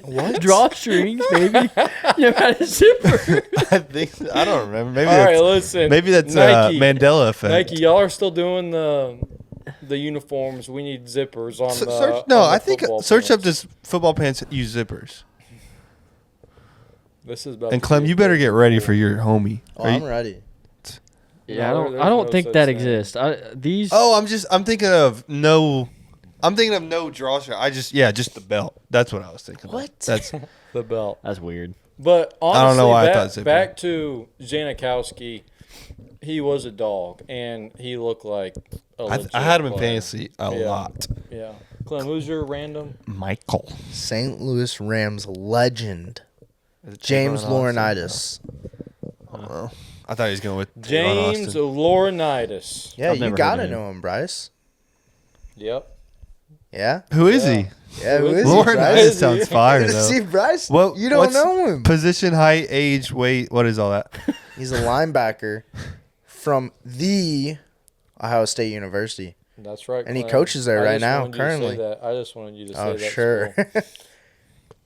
What? Drawstrings, baby. You never had a zipper. I think so. I don't remember. Maybe All right, that's, listen. maybe that's Nike. Mandela effect. Nike, y'all are still doing the uniforms. We need zippers on the Search, no, on the I think football search up pants. this football pants use zippers. This is about And to Clem, be you better get ready for your homie. Oh, Are I'm you- ready. Yeah, No, I there's don't no think such that thing. exists. These. Oh, I'm thinking of no drawstring. Just the belt. That's what I was thinking. What? That's the belt. That's weird. But honestly, don't know why I thought zipper. back to Janikowski, he was a dog, and he looked like a legit I had him in player. fantasy a Yeah. lot. Yeah. Clem, who's your random? Michael. St. Louis Rams legend James Laurinaitis. Oh, I thought he was going with James Austin. Laurinaitis. Yeah, I've you never heard gotta of him. know him, Bryce. Yep. Yeah, Who is Yeah. he? yeah. Who is he, Laurinaitis Bryce? sounds fire See, though. Bryce, What- you don't what's know him. Position, height, age, weight. What is all that? He's a linebacker from the Ohio State University. That's right. And he Clem. coaches there I right just now, wanted you to say currently. that. I just wanted you to say Oh, that. sure. school.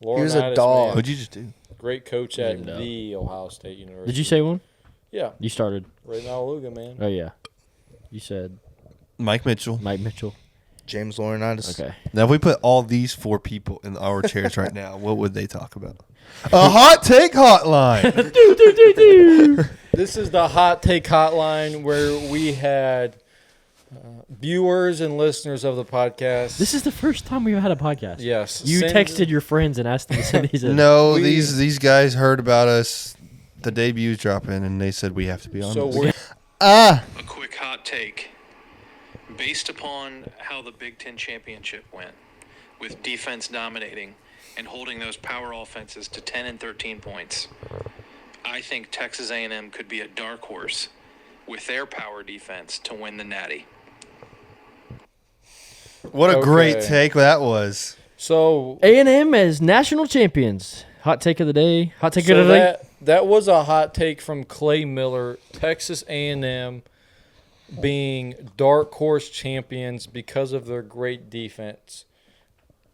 Laurinaitis, was a dog. man, What'd you just do? great coach at Named up. the Ohio State University. Did you say one? Yeah, You started. right now, Luga, man. Oh yeah. You said Mike Mitchell. Mike Mitchell. James Laurinaitis. Okay. Now, if we put all these 4 people in our chairs right now, what would they talk about? A hot take hotline. This is the hot take hotline where we had viewers and listeners of the podcast. This is the first time we've had a podcast. Yes. You send- texted your friends and asked them to send these in. No, We- these guys heard about us. The debuts drop in, and they said we have to be on. So this. we're Ah, A quick hot take. Based upon how the Big Ten championship went, with defense dominating and holding those power offenses to 10 and 13 points, I think Texas A&M could be a dark horse with their power defense to win the Natty. what a great Okay. take that was. so A&M as national champions. Hot take of the day. Hot take of the day. that was a hot take from Clay Miller. Texas A&M being dark horse champions because of their great defense.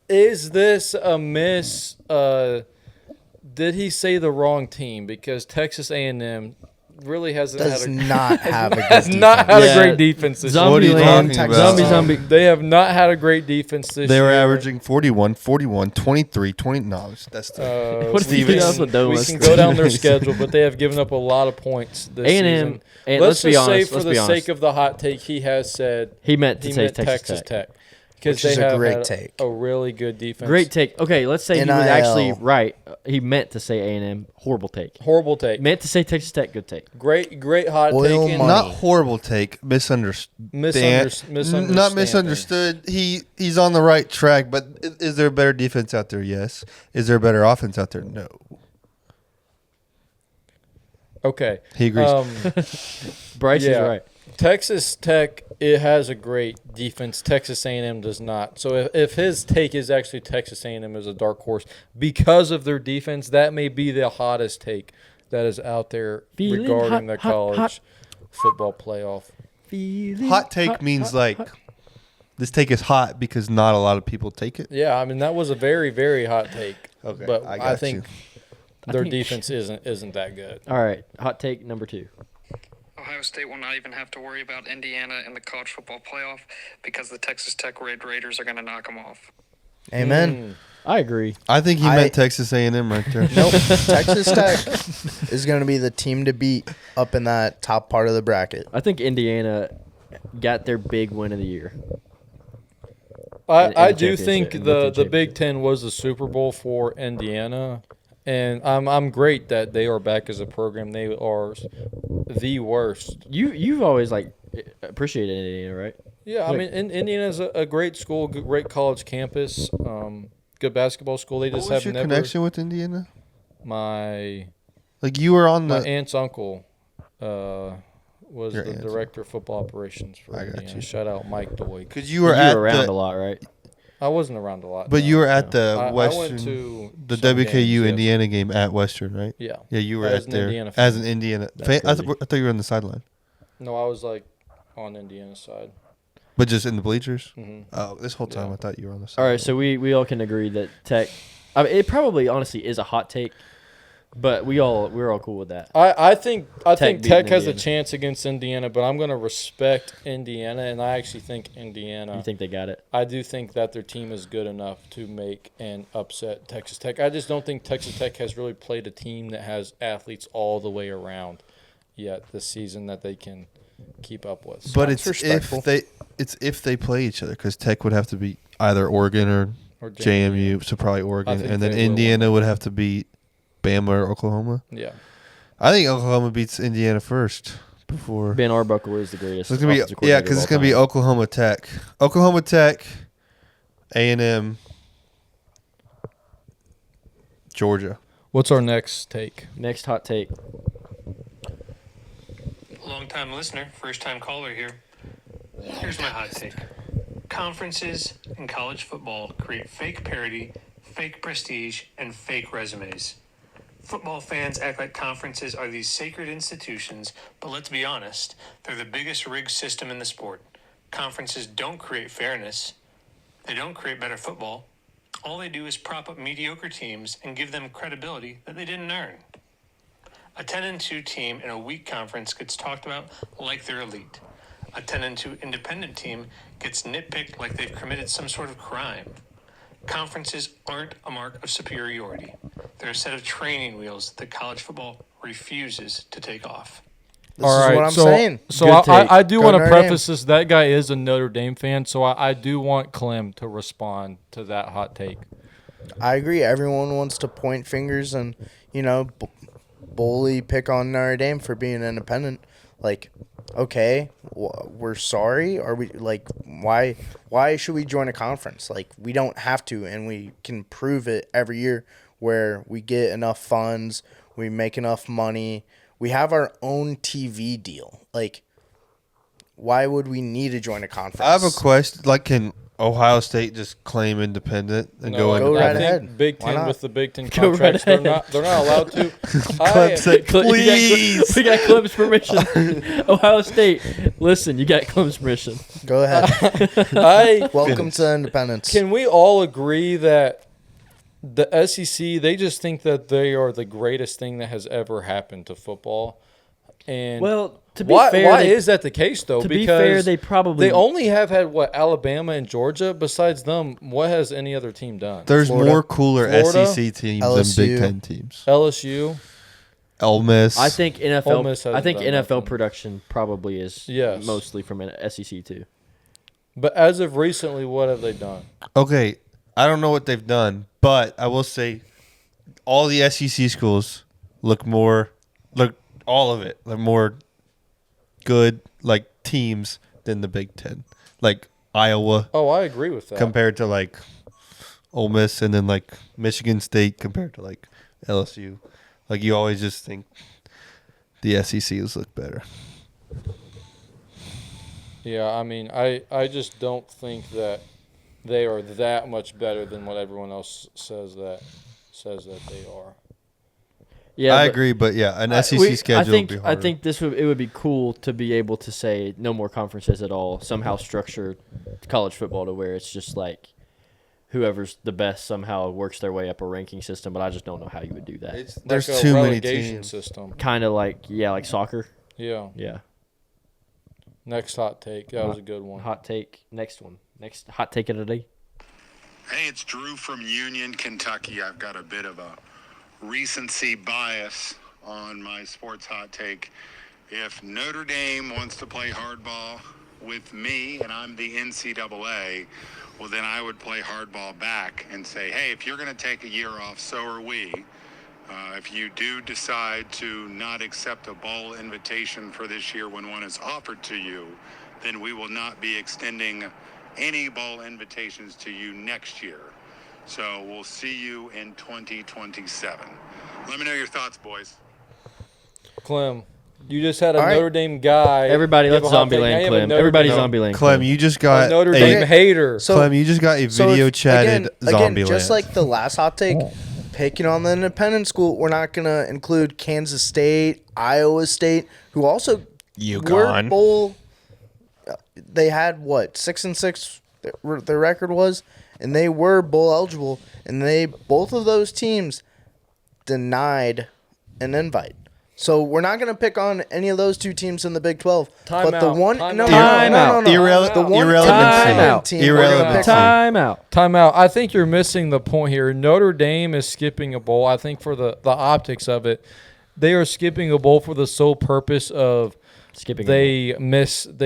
Is this a miss? Did he say the wrong team? Because Texas A&M really hasn't Does had a, not have a good has defense. not had Yeah. a great defense this Zombie What are you year. land. talking Zombie, about? zombie. They have not had a great defense this They year. were averaging 41, 41, 23, 20. No, that's What if we you can- do that with Doe we West? can go down their schedule, but they have given up a lot of points this A&M. season. And Let's be just honest. say, for let's the be honest. sake of the hot take, he has said he meant to he say meant Texas Tech. because Which they is a have great had take. a really good defense. Great take. Okay, let's say he was NIL. actually right. He meant to say A&M. Horrible take. Horrible take. Meant to say Texas Tech. Good take. Great hot Oil take. And money. not horrible take. Misunderstood. misunderstanding. Not misunderstood. He's on the right track, but is there a better defense out there? Yes. Is there a better offense out there? No. Okay. He agrees. Bryce is Yeah. right. Texas Tech, it has a great defense. Texas A&M does not. So if his take is actually Texas A&M as a dark horse because of their defense, that may be the hottest take that is out there Feeling regarding hot, the hot, college hot. football playoff. Feeling hot take hot, means hot, like hot. this take is hot because not a lot of people take it. Yeah, I mean that was a very, very hot take. Okay, but I I, got think I their think- defense isn't that good. All right. Hot take number 2. Ohio State will not even have to worry about Indiana in the college football playoff because the Texas Tech Red Raiders are going to knock them off. Amen. I agree. I think he I- meant Texas A&M right there. Nope. Texas Tech is going to be the team to beat up in that top part of the bracket. I think Indiana got their big win of the year. I in the do think championship, the with the Big Ten was the Super Bowl for Indiana, and I'm great that they are back as a program. They are the worst. You've always like appreciated Indiana, right? Yeah, I mean, Indiana's a great school, great college campus, good basketball school. They What just was have your never. connection with Indiana? My Like you were on my the. aunt's uncle was Your the aunt's director of football operations for I got Indiana. you. Shout out Mike Doig. Because you were around the, a lot, right? I wasn't around a lot, but no. you were at the I Western, went to the some WKU games, yes. Indiana game at Western, right? Yeah. Yeah, you were As at an there Indiana as fan. an Indiana That's fan. I crazy. thought you were on the sideline, No, I was like on Indiana's side. but just in the bleachers. hmm Oh, this whole time Yeah. I thought you were on the All sideline. right, so we all can agree that Tech. I mean, it probably honestly is a hot take, but we're all cool with that. I think beating Tech has a Indiana. chance against Indiana, but I'm going to respect Indiana, and I actually think You Indiana. think they got it? I do think that their team is good enough to make and upset Texas Tech. I just don't think Texas Tech has really played a team that has athletes all the way around yet this season that they can keep up with. But That's it's respectful. if they play each other because Tech would have to beat either Oregon or Or JMU, so probably Oregon, think and then they will win. Indiana would have to beat Bama or Oklahoma. Yeah. I think Oklahoma beats Indiana first before. Ben Arbuckle is the greatest. So it's gonna be offensive yeah, coordinator because of it's all gonna be time. Oklahoma Tech, A&M, Georgia. What's our next take? Next hot take. Long-time listener, first-time caller here. Here's my hot take. Conferences in college football create fake parity, fake prestige, and fake resumes. Football fans act like conferences are these sacred institutions, but let's be honest, they're the biggest rigged system in the sport. Conferences don't create fairness. They don't create better football. all they do is prop up mediocre teams and give them credibility that they didn't earn. A 10-2 team in a weak conference gets talked about like they're elite. A 10-2 independent team gets nitpicked like they've committed some sort of crime. Conferences aren't a mark of superiority. They're a set of training wheels that college football refuses to take off. This is what I'm saying. So Good take. I do Go want to Notre preface this. That guy is a Notre Dame fan, so I do want Clem to respond to that hot take. I agree. Everyone wants to point fingers and, bully, pick on Notre Dame for being independent. Like, okay, we're sorry. Are we like why should we join a conference? Like, we don't have to, and we can prove it every year where we get enough funds, we make enough money, we have our own TV deal. Like, why would we need to join a conference? I have a question. Like, can Ohio State just claim independent and go Go independent? right I think ahead. Big Why Ten not? with the Big Ten Go right contracts, they're ahead. not allowed to. Clem said, You got please. we got Clem's permission. Ohio State, listen, you got Clem's permission. Go ahead. Welcome to independence. Can we all agree that the SEC, they just think that they are the greatest thing that has ever happened to football? And Well, to be why fair, is that the case, though? to Because be fair, they probably they only have had, Alabama and Georgia? Besides them, what has any other team done? There's Florida. more cooler Florida, SEC teams LSU. than Big Ten teams. LSU? Ole Miss. I think Ole NFL. Miss I hasn't think done NFL nothing. production probably is Yes. mostly from an SEC too. But as of recently, what have they done? Okay, I don't know what they've done, but I will say all the SEC schools look all of it look more good teams than the Big Ten. Like Iowa Oh, I agree with that. compared to Ole Miss, and then Michigan State compared to LSU. You always just think the SECs look better. Yeah, I mean, I just don't think that they are that much better than what everyone else says that they are. Yeah, I but agree, but yeah, an SEC schedule would be I harder. think it would be cool to be able to say no more conferences at all. Somehow structure college football to where it's just whoever's the best somehow works their way up a ranking system. But I just don't know how you would do that. There's Like a too many relegation teams. system. Kind of like soccer. Yeah. Yeah. Next hot take. That was a good one. Hot take. Next one. Next hot take of the day. Hey, it's Drew from Union, Kentucky. I've got a bit of a recency bias on my sports hot take. If Notre Dame wants to play hardball with me and I'm the NCAA, well, then I would play hardball back and say, hey, if you're going to take a year off, so are we. If you do decide to not accept a bowl invitation for this year when one is offered to you, then we will not be extending any bowl invitations to you next year. So we'll see you in 2027. Let me know your thoughts, boys. Clem, you just had a All right. Notre Dame guy. Everybody, give let's a hot take. Now Zombieland you have a Clem. Notre Everybody Dame- Zombieland Clem, you just got a Notre a Dame hater. So- Clem, you just got a video chatted zombie just land. like the last hot take, picking on the independent school, we're not gonna include Kansas State, Iowa State, who also were bowl. They had 6-6. Their record was, and they were bowl eligible, and both of those teams denied an invite. So we're not going to pick on any of those two teams in the Big 12. Time but the out. one, Time no, out. no, Time no, no, out. no, Irrele- the one irrelevancy. independent team we're gonna Irrelevancy. pick on. Time out. Time out. I think you're missing the point here. Notre Dame is skipping a bowl. I think for the optics of it, they are skipping a bowl for the sole purpose of Skipping. they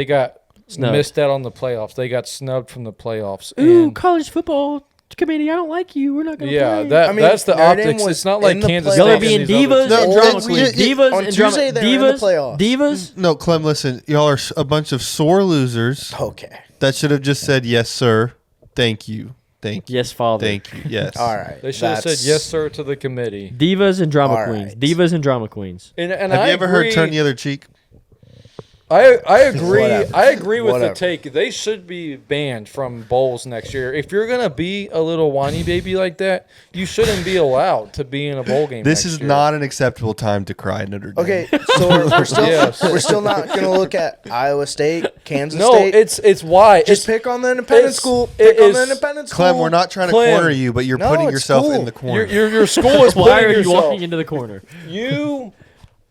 got Snubbed. missed out on the playoffs. They got snubbed from the playoffs. Ooh, And college football committee, I don't like you. We're not going to yeah, play. I mean, that's the Notre Dame optics. was It's not like in the Kansas playoffs. State. Y'all are and being these other divas No, and well, drama it's- queens. it- Divas on and drama. Tuesday they were in the Divas. playoffs. Divas. No, Clem, listen, y'all are a bunch of sore losers Okay. that should have just said yes, sir. Thank you. Thank you. Yes, father. Thank you. Yes. All right. They should have said yes, sir, to the committee. Divas and drama All queens. right. Divas and drama queens. And Have I you ever heard agree- turn the other cheek? I agree. Whatever. I agree with Whatever. the take. They should be banned from bowls next year. If you're gonna be a little whiny baby like that, you shouldn't be allowed to be in a bowl game. This next is year. not an acceptable time to cry, Notre Dame. Okay, so we're still Yes. we're still not going to look at Iowa State, Kansas No, State. it's why. Just pick on the independent it's- school. it Pick on the is- independent school. Clem, we're not trying to Clem. corner you, but you're No, putting it's yourself cool. in the corner. your school is Why putting are you yourself. walking into the corner?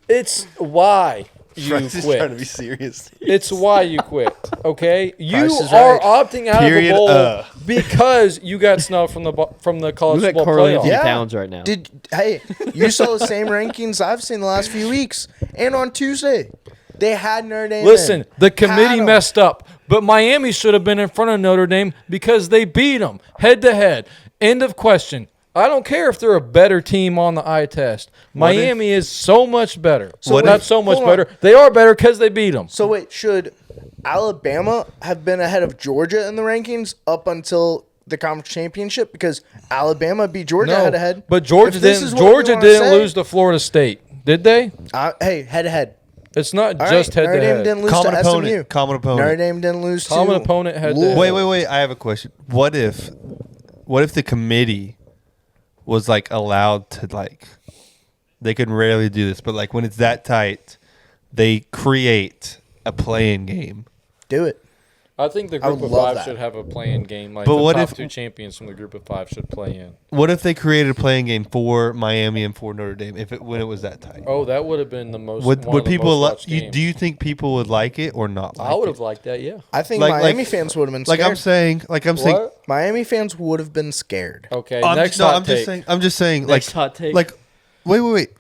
It's why you Bryce is trying to be quit. serious. It's why you quit. Okay, you Price is are right. opting out Period, of the bowl because you got snubbed from the college Look at football Carl playoff. Anthony Yeah. Towns right now. Hey, you saw the same rankings I've seen the last few weeks, and on Tuesday they had Notre Dame. Listen, in. the Had committee 'em. messed up, but Miami should have been in front of Notre Dame because they beat them head to head. End of question. I don't care if they're a better team on the eye test. Miami is so much better. So Not wait, so much hold on. better. They are better because they beat them. So wait, should Alabama have been ahead of Georgia in the rankings up until the conference championship? Because Alabama beat Georgia head to head. But Georgia If this didn't. is what we Georgia wanna didn't say- lose to Florida State, did they? Hey, head to head. It's not All just right, head Notre to Dame head. didn't lose Common to opponent. SMU. Common opponent. Notre Dame didn't lose Common to opponent head to Louisville. head. Wait. I have a question. What if the committee was like allowed to like? They can rarely do this, but like when it's that tight, they create a playing game. Do it. I think the I group would of love five that. should have a playing game. Like But the what top if- two champions from the group of five should play in. What if they created a playing game for Miami and for Notre Dame? When it was that tight, Oh, that would have been the most. would one of the people most like? watched games. Do you think people would like it or not? Like I would it? have liked that. Yeah. I think Like- Miami like- fans would have been Like scared. I'm saying. What? Miami fans would have been scared. Okay. I'm next just, no, hot I'm take. just saying. I'm just saying. Next like hot take. Like, wait.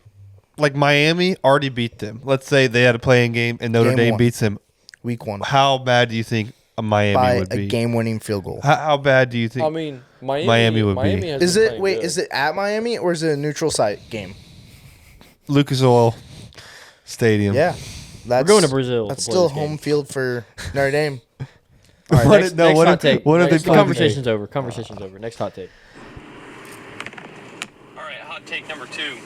Like Miami already beat them. Let's say they had a playing game and Notre Game Dame one. beats them. Week 1 How bad do you think a Miami by would a be? game-winning field goal. How bad do you think? I mean, Miami Miami would be. has Is been it playing wait? good. Is it at Miami or is it a neutral site game? Lucas Oil Stadium. Yeah, that's going to Brazil That's to play still this game. home field for Notre Dame. All right, What next, if- no, next what hot if- take. what if Next- they the play- conversation's over. Conversation's over. Next hot take. All right, hot take number 2.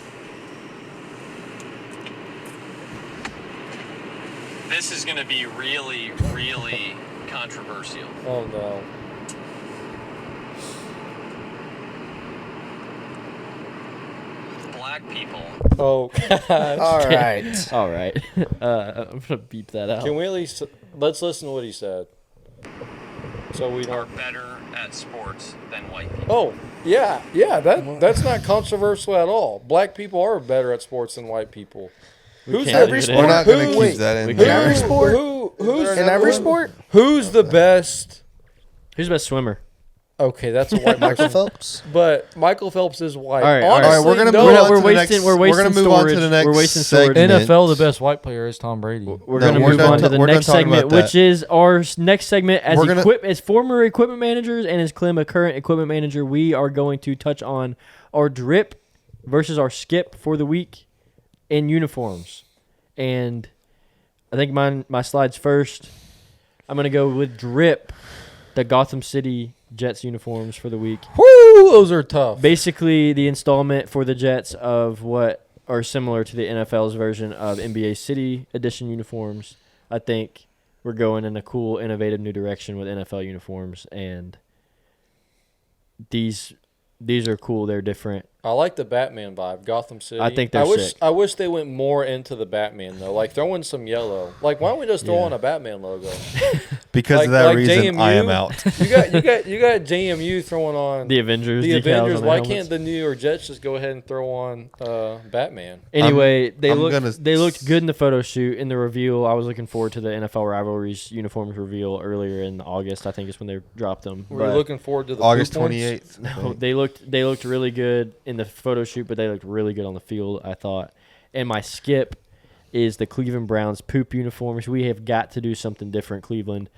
This is going to be really, really controversial. Oh no. Black people Oh God. All right. All right. I'm gonna beep that out. Can we at least let's listen to what he said? So we are don't. better at sports than white people. Oh yeah. That's not controversial at all. Black people are better at sports than white people. Who's can't Every leave it sport. We're not going to Who- keep that in we there. can't. Every sport. Who's In every sport, Who's the best? Who's the best swimmer? Okay, that's a white Michael person. Phelps. But Michael Phelps is white. All right, all right. All right, we're gonna no, move on we're to the wasting- next. we're wasting gonna move on to the storage. next We're wasting storage. segment. NFL, the best white player is Tom Brady. We're No, gonna we're move done on to ta- the we're done next talking segment, about which is our next segment as We're gonna- as former equipment managers and as Clem, a current equipment manager. We are going to touch on our drip versus our skip for the week in uniforms, and I think my slides first. I'm gonna go with drip, the Gotham City Jets uniforms for the week. Woo, those are tough. Basically, the installment for the Jets of what are similar to the NFL's version of NBA City Edition uniforms. I think we're going in a cool, innovative new direction with NFL uniforms, and these are cool. They're different. I like the Batman vibe, Gotham City. I think they're sick. I wish they went more into the Batman though. Like throw in some yellow. Like why don't we just throw Yeah. on a Batman logo? Because Like- of that like reason, JMU? I am out. You got JMU throwing on The Avengers. the decals Avengers. on their Why helmets. can't the New York Jets just go ahead and throw on Batman? Anyway, they I'm looked gonna- they looked good in the photo shoot. In the reveal, I was looking forward to the NFL rivalries uniforms reveal earlier in August. I think is when they dropped them. We're But looking forward to the August poop ones. 28th. no, they looked really good in the photo shoot, but they looked really good on the field, I thought. And my skip is the Cleveland Browns poop uniforms. We have got to do something different, Cleveland.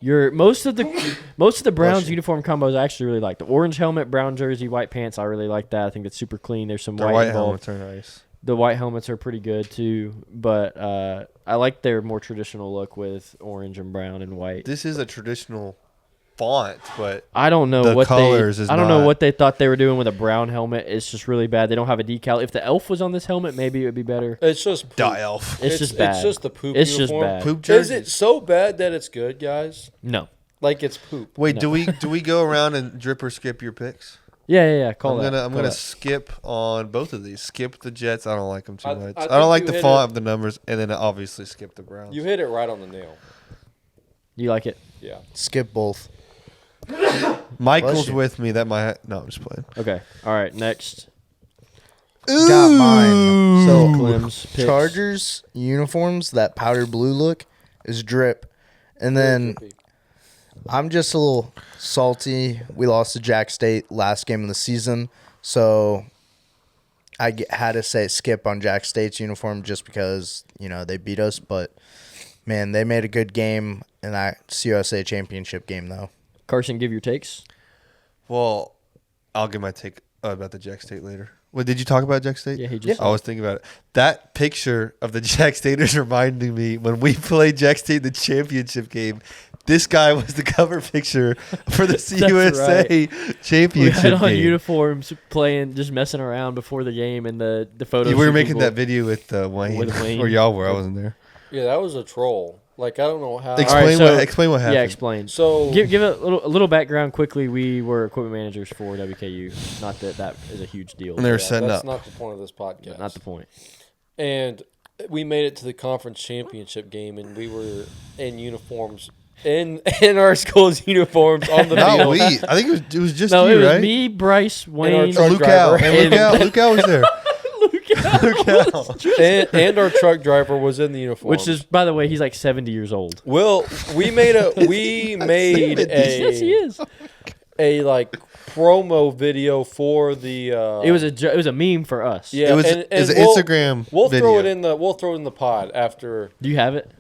Most of the Browns uniform combos I actually really like. The orange helmet, brown jersey, white pants. I really like that. I think it's super clean. There's some Their white white involved. helmets are nice. The white helmets are pretty good too, but I like their more traditional look with orange and brown and white. This is a traditional font, but I don't know the what colors they. is I don't know not- what they thought they were doing with a brown helmet. It's just really bad. They don't have a decal. If the elf was on this helmet, maybe it would be better. It's just poop. die elf. It's just bad. It's just the poop It's just uniform. bad. Poop Is jersey. it so bad that it's good, guys? No. Like it's poop. Wait, No. do we go around and drip or skip your picks? Yeah. Call I'm that. gonna Call that. skip on both of these. Skip the Jets. I don't like them too I- much. I I, think don't like you the hit font it- of the numbers, and then obviously skip the Browns. You hit it right on the nail. You like it? Yeah. Skip both. Michael's Bless you. with me. That might. No, I'm just playing. Okay. All right. Next. Got mine. So Clem's picks. Chargers uniforms, that powder blue look is drip. And then I'm just a little salty. We lost to Jack State last game of the season, so I had to say skip on Jack State's uniform just because they beat us. But man, they made a good game in that CUSA championship game, though. Carson, give your takes. Well, I'll give my take about the Jack State later. What did you talk about Jack State? Yeah, he just. I was thinking about it. That picture of the Jack Staters reminding me when we played Jack State in the championship game. This guy was the cover picture for the CUSA We championship had on game. uniforms, playing, just messing around before the game, and the photos. We were making that video with Wayne, With Wayne. or y'all were. I wasn't there. Yeah, that was a troll. Like I don't know how. Explain so- what happened. Yeah, explain. So Give a little background quickly. We were equipment managers for WKU. Not that is a huge deal. And they were yeah, setting that's up. not the point of this podcast. Not the point. And we made it to the conference championship game, and we were in uniforms, in our school's uniforms on the Not field. we. I think it was just No, you, it was right? me, Bryce, Wayne. truck Luke Al. driver. And Luke Al was there. Luke Al. and our truck driver was in the uniform. Which is, by the way, he's like 70 years old. Well, we made Yes, he is. a like promo video for the. It was a meme for us. Yeah, It was and an we'll- Instagram We'll throw video. it in the pod after. Do you have it?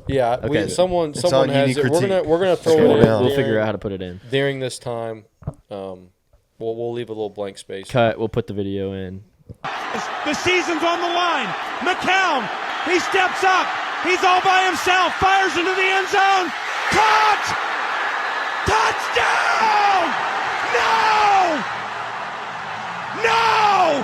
Yeah, Okay. someone on has Unique it. Critique. We're gonna throw Scroll it in. down. We'll figure out how to put it in. during this time. We'll leave a little blank space. Cut. We'll put the video in. The season's on the line. McCown, he steps up. He's all by himself. Fires into the end zone. Caught! Touchdown! No! No!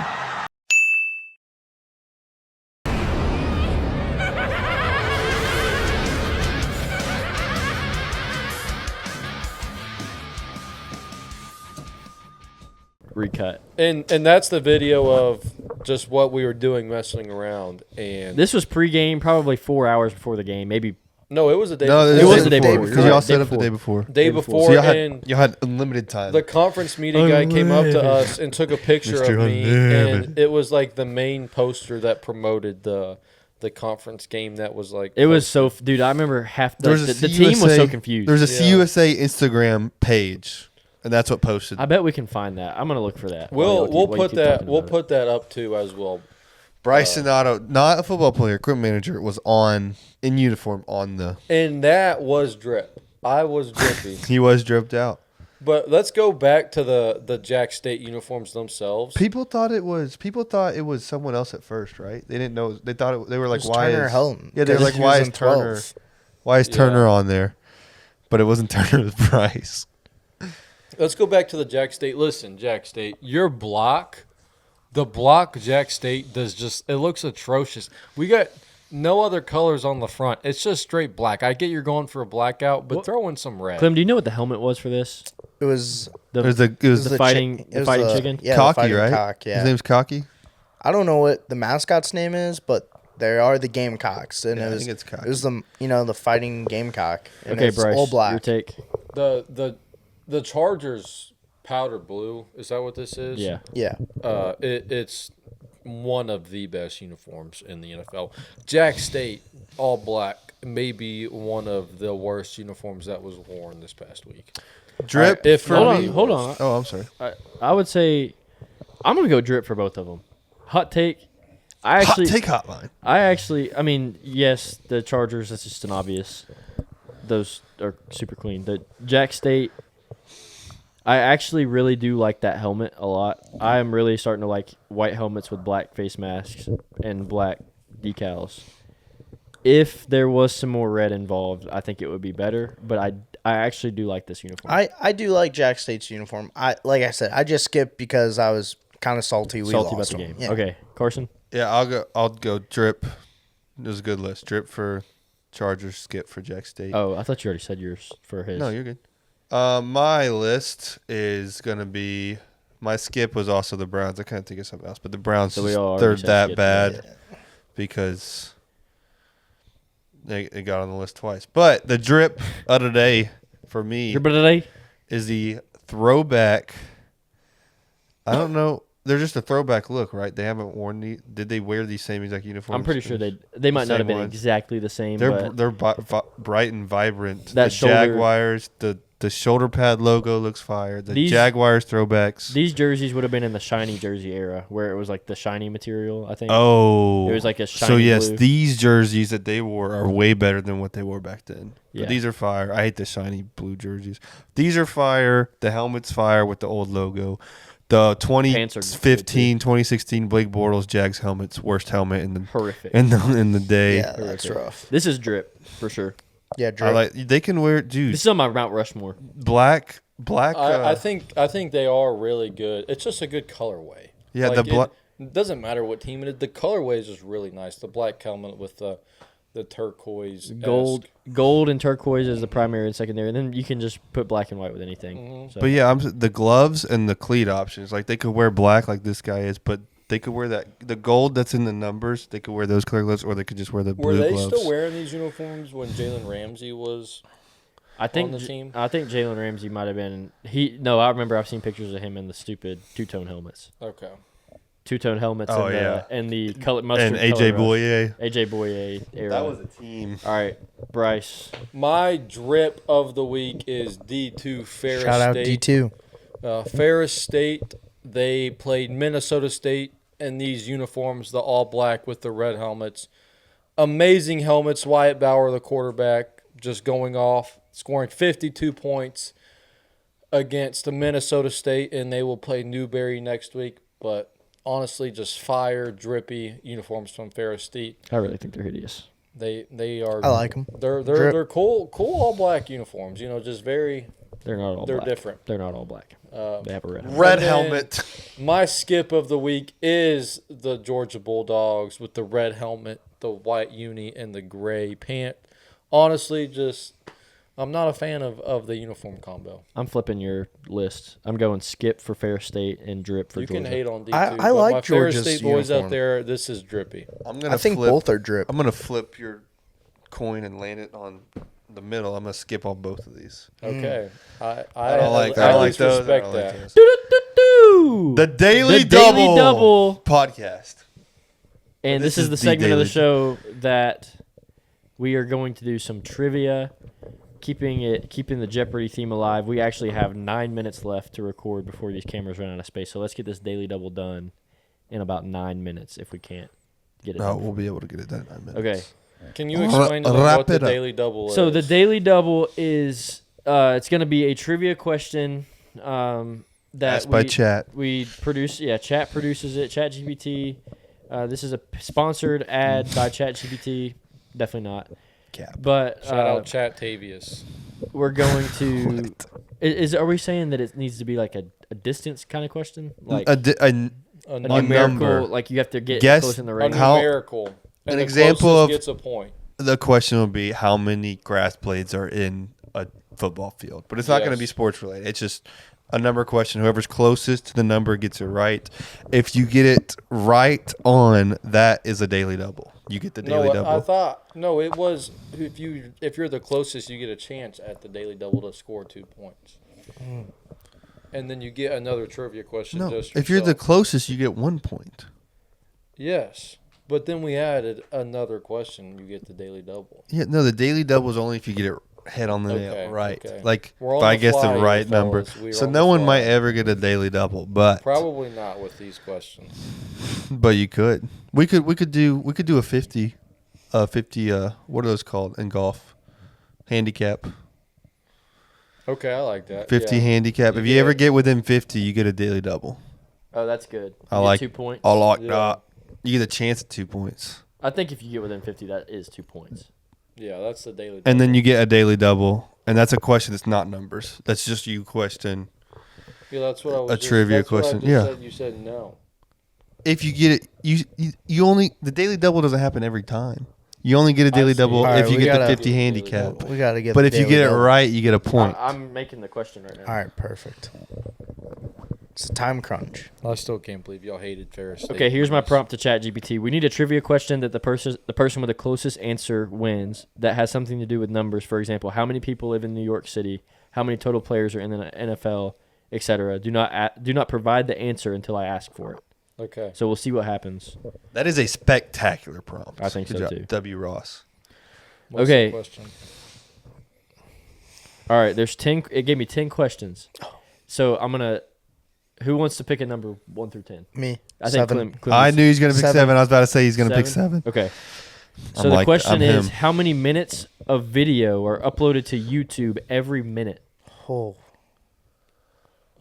Recut. And that's the video of just what we were doing, messing around. And This was pregame, probably 4 hours before the game. Maybe no, it was the day. No, before. It was the day before. Because You're y'all right, set day up the before. day before. day before, So and y'all had unlimited time. the conference media guy came up to us and took a picture Mr. of me, Unlimited. and it was like the main poster that promoted the conference game. That was like it was so. Dude, I remember half the team was CUSA so confused. There's a Yeah. CUSA Instagram page, and that's what posted. I bet we can find that. I'm gonna look for that. We'll while you put keep that talking we'll about it. put that up too as well. Bryce Donato, not a football player, equipment manager, was in uniform on the. And that was drip. I was drippy. He was dripped out. But let's go back to the Jack State uniforms themselves. People thought it was someone else at first, right? They didn't know. They thought they were like, It was why Turner is Helton, Yeah, they were 'cause like, he why was is in Turner? 12. Why is Yeah. Turner on there? But it wasn't Turner. It was Bryce. Let's go back to the Jack State. Listen, Jack State, your block, the block Jack State does it looks atrocious. We got no other colors on the front. It's just straight black. I get you're going for a blackout, but throw in some red. Clem, do you know what the helmet was for this? It was It was The the fighting chicken? Yeah, the Cocky, fighting right? cock, yeah. His name's Cocky. I don't know what the mascot's name is, but they are the Gamecocks, and Yeah, I it was think it's Cocky. it was the fighting Gamecock. And Okay, it's Bryce, all black. your take. The Chargers powder blue. Is that what this is? Yeah. Yeah, It's one of the best uniforms in the NFL. Jack State, all black, may be one of the worst uniforms that was worn this past week. Drip. If for not me- the hold worst. on. Oh, I'm sorry. I would say I'm gonna go drip for both of them. Hot take. I Take hotline. I mean, yes, the Chargers. That's just an obvious. Those are super clean. The Jack State. I actually really do like that helmet a lot. I am really starting to like white helmets with black face masks and black decals. If there was some more red involved, I think it would be better. But I actually do like this uniform. I do like Jack State's uniform. Like I said, I just skipped because I was kind of salty. We Salty about lost the them. game. Yeah. Okay, Carson. Yeah, I'll go drip. It was a good list. Drip for Chargers, skip for Jack State. Oh, I thought you already said yours for his. No, you're good. My list is gonna be my skip was also the Browns. I couldn't think of something else, but the Browns So we all they're already said that skip, bad because they got on the list twice. But the drip of the day for me Drip of the day. is the throwback. I don't know. They're just a throwback look, right? They haven't worn the. Did they wear these same exact uniforms? I'm pretty sure they might not have been ones. exactly the same. They're but bright and vibrant. That the shoulder- Jaguars, the shoulder pad logo looks fire. The These- Jaguars throwbacks. these jerseys would have been in the shiny jersey era, where it was like the shiny material. I think. Oh, It was like a shiny So yes, blue. these jerseys that they wore are way better than what they wore back then. Yeah. But these are fire. I hate the shiny blue jerseys. These are fire. The helmet's fire with the old logo. The Pants are good, 2015, 2016 Blake Bortles Jags helmets, worst helmet in the Horrific. in the day. Yeah, that's rough. This is drip for sure. Yeah, I drip. like they can wear dude This is on my Mount Rushmore. black. I think they are really good. It's just a good colorway. Yeah, Like, the black. it doesn't matter what team it is. The colorway is just really nice. The black helmet with the turquoise Gold and turquoise is the primary and secondary. And then you can just put black and white with anything. So. But yeah, the gloves and the cleat options. Like they could wear black, like this guy is, but they could wear the gold that's in the numbers. They could wear those color gloves, or they could just wear the Were blue they gloves. still wearing these uniforms when Jalen Ramsey was I think on the team? I think Jalen Ramsey might have been. I remember I've seen pictures of him in the stupid two-tone helmets. Okay. Two-tone helmets Oh, and, yeah. and the color mustard and AJ color rush. Boye. AJ Boye era. That was a team. All right, Bryce. My drip of the week is D2 Ferris Shout out State. D2. Ferris State, they played Minnesota State in these uniforms, the all black with the red helmets. Amazing helmets. Wyatt Bauer, the quarterback, just going off, scoring 52 points against the Minnesota State, and they will play Newberry next week. But honestly, just fire, drippy uniforms from Ferris State. I really think they're hideous. They are. I like them. They're cool all black uniforms. You know, just very. They're not all They're black. different. They're not all black. They have a red. Red And then helmet. My skip of the week is the Georgia Bulldogs with the red helmet, the white uni, and the gray pant. Honestly, I'm not a fan of the uniform combo. I'm flipping your list. I'm going skip for Ferris State and drip for You Georgia. can hate on D2. I but like my Ferris Georgia's State boys uniform. out there, this is drippy. I think both are drip. I'm gonna flip your coin and land it on the middle. I'm gonna skip on both of these. Okay. I don't like that. I I at like least those. I respect don't like that. those. Do-do-do-do! The Daily The Daily Double. podcast. And this is the the segment of the Daily- show that we are going to do some trivia, keeping the Jeopardy theme alive. We actually have 9 minutes left to record before these cameras run out of space. So let's get this Daily Double done in about 9 minutes if we can't get it No, done. we'll be able to get it done in 9 minutes. Okay. Can you explain to them Wrap what the it up. Daily Double is? So the Daily Double is it's going to be a trivia question that Asked by chat. We produce. Yeah, chat produces it. ChatGPT. This is a sponsored ad by ChatGPT. Definitely not. Cap. But Shout out Chat Tavius. we're going to. Are we saying that it needs to be like a distance kind of question, like A a number. numerical? Like you have to get Guess close in the A range. How- numerical. And an the example closest of- gets a point. The question would be how many grass blades are in a football field, but it's not going to Yes. be sports related. It's just a number question. Whoever's closest to the number gets it right. If you get it right on, that is a daily double. You get the daily double. I thought it was if you're the closest, you get a chance at the Daily Double to score 2 points. And then you get another trivia question. No, just if you're the yourself. closest, you get 1 point. Yes, but then we added another question. You get the Daily Double. Yeah, no, the daily double is only if you get it head on the nail Okay, right. okay. Like We're on if I the guess fly the here, right number. fellas. We are So on no the one fly. might ever get a daily double, but Probably not with these questions. you could. We could do a 50 what are those called in golf? Handicap. Okay, I like that. 50 yeah. handicap. You If you get- ever get within 50, you get a daily double. Oh, that's good. I You get like 2 points. I like Yeah. that. You get a chance at 2 points. I think if you get within 50, that is 2 points. Yeah, that's the Daily Double. And then you get a daily double And that's a question that's not numbers. That's just you question. Yeah, that's what I was. A trivia that's what I question, just yeah. Said. You said no. If you get it, you only the daily double doesn't happen every time. You only get a daily see. double All right, if you we get the gotta- 50 handicap. We got to get. But the if you daily get it double. right, you get a point. I'm making the question right now. All right, perfect. It's a time crunch. I still can't believe y'all hated Ferris. Okay, here's my prompt to ChatGPT. We need a trivia question that the person with the closest answer wins that has something to do with numbers. For example, how many people live in New York City? How many total players are in the NFL, etc. Do not provide the answer until I ask for it. Okay. So we'll see what happens. That is a spectacular prompt. I think Good so, job, too. W. Ross. What's Okay. The question? All right, there's 10. It gave me 10 questions. So I'm gonna. Who wants to pick a number 1 through 10? Me. I think 7. Clem I knew he was going to pick 7. 7. I was about to say he's going to pick 7. Okay. So I'm the like, question I'm is, him. how many minutes of video are uploaded to YouTube every minute? Oh.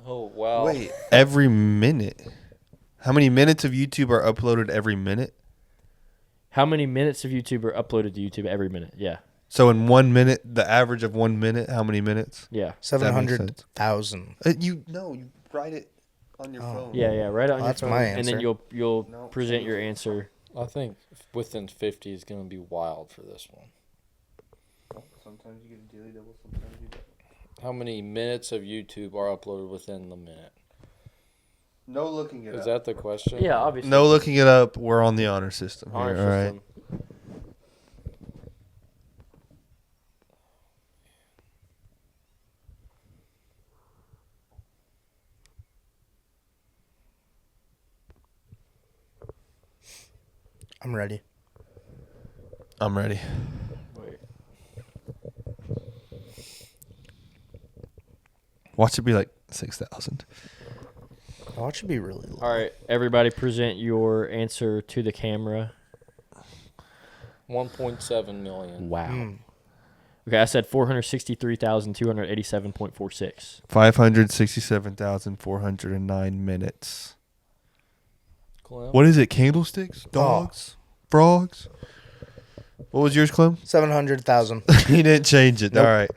Oh wow. Wait, every minute? How many minutes of YouTube are uploaded every minute? How many minutes of YouTube are uploaded to YouTube every minute? Yeah. So in 1 minute, the average of 1 minute, how many minutes? Yeah. 700,000. You write it on your phone. Yeah. Right on your that's phone. my And then answer. you'll present your answer. I think within 50 is going to be wild for this one. Sometimes you get a daily double, sometimes you don't. How many minutes of YouTube are uploaded within the minute? No looking it Is up. that the question? Yeah, obviously. No looking it up. We're on the honor system. Here, Honor all right. system. I'm ready. I'm ready. Wait. Watch it be like 6,000. Oh, it should be really low. All right, everybody present your answer to the camera. 1.7 million. Wow. Okay, I said 463,287.46. 567,409 minutes. Clem? What is it? Candlesticks? Dogs? Frogs? What was yours, Clem? 700,000. He didn't change it. Nope. All right.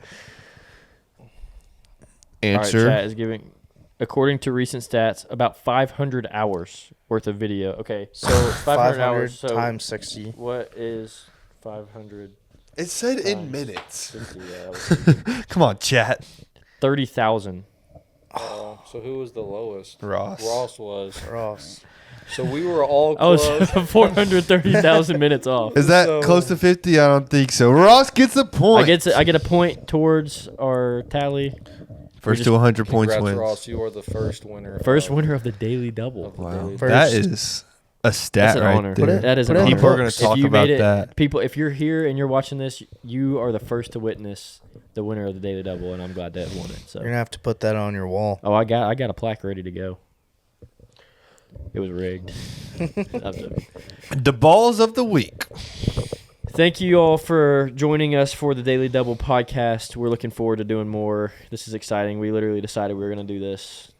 All right, Answer. chat is giving, according to recent stats, about 500 hours worth of video. Okay, so 500 hours. So times 60. what is 500? It said in Times minutes. 50, yeah, that was Come on, chat. 30,000. Oh, so who was the lowest? Ross. Ross was. Ross. So we were all I was close. 430,000 minutes off. Is that So- close to 50? I don't think so. Ross gets a point. I get a point towards our tally. First to 100 points Congrats, wins. Ross. You are the first winner. First of- winner of the daily double. of the Wow. daily First. That is a stat That's an right honor. there. That is Put an it in honor. the People are going books. to talk If you about made it, that. people, if you're here and you're watching this, you are the first to witness the winner of the daily double, and I'm glad that won it. So, You're going to have to put that on your wall. oh, I got a plaque ready to go. It was rigged. I'm joking. The balls of the week. Thank you all for joining us for the Daily Double podcast. We're looking forward to doing more. This is exciting. We literally decided we were going to do this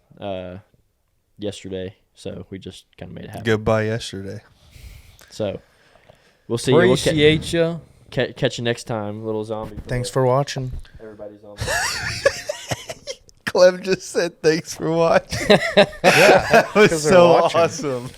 yesterday, so we just kind of made it happen. Goodbye yesterday. So we'll see you. We'll Appreciate you. catch you next time, little zombie. Thanks for watching. Everybody's on. Clem just said thanks for watching. Yeah, That was 'cause they're so watching. awesome.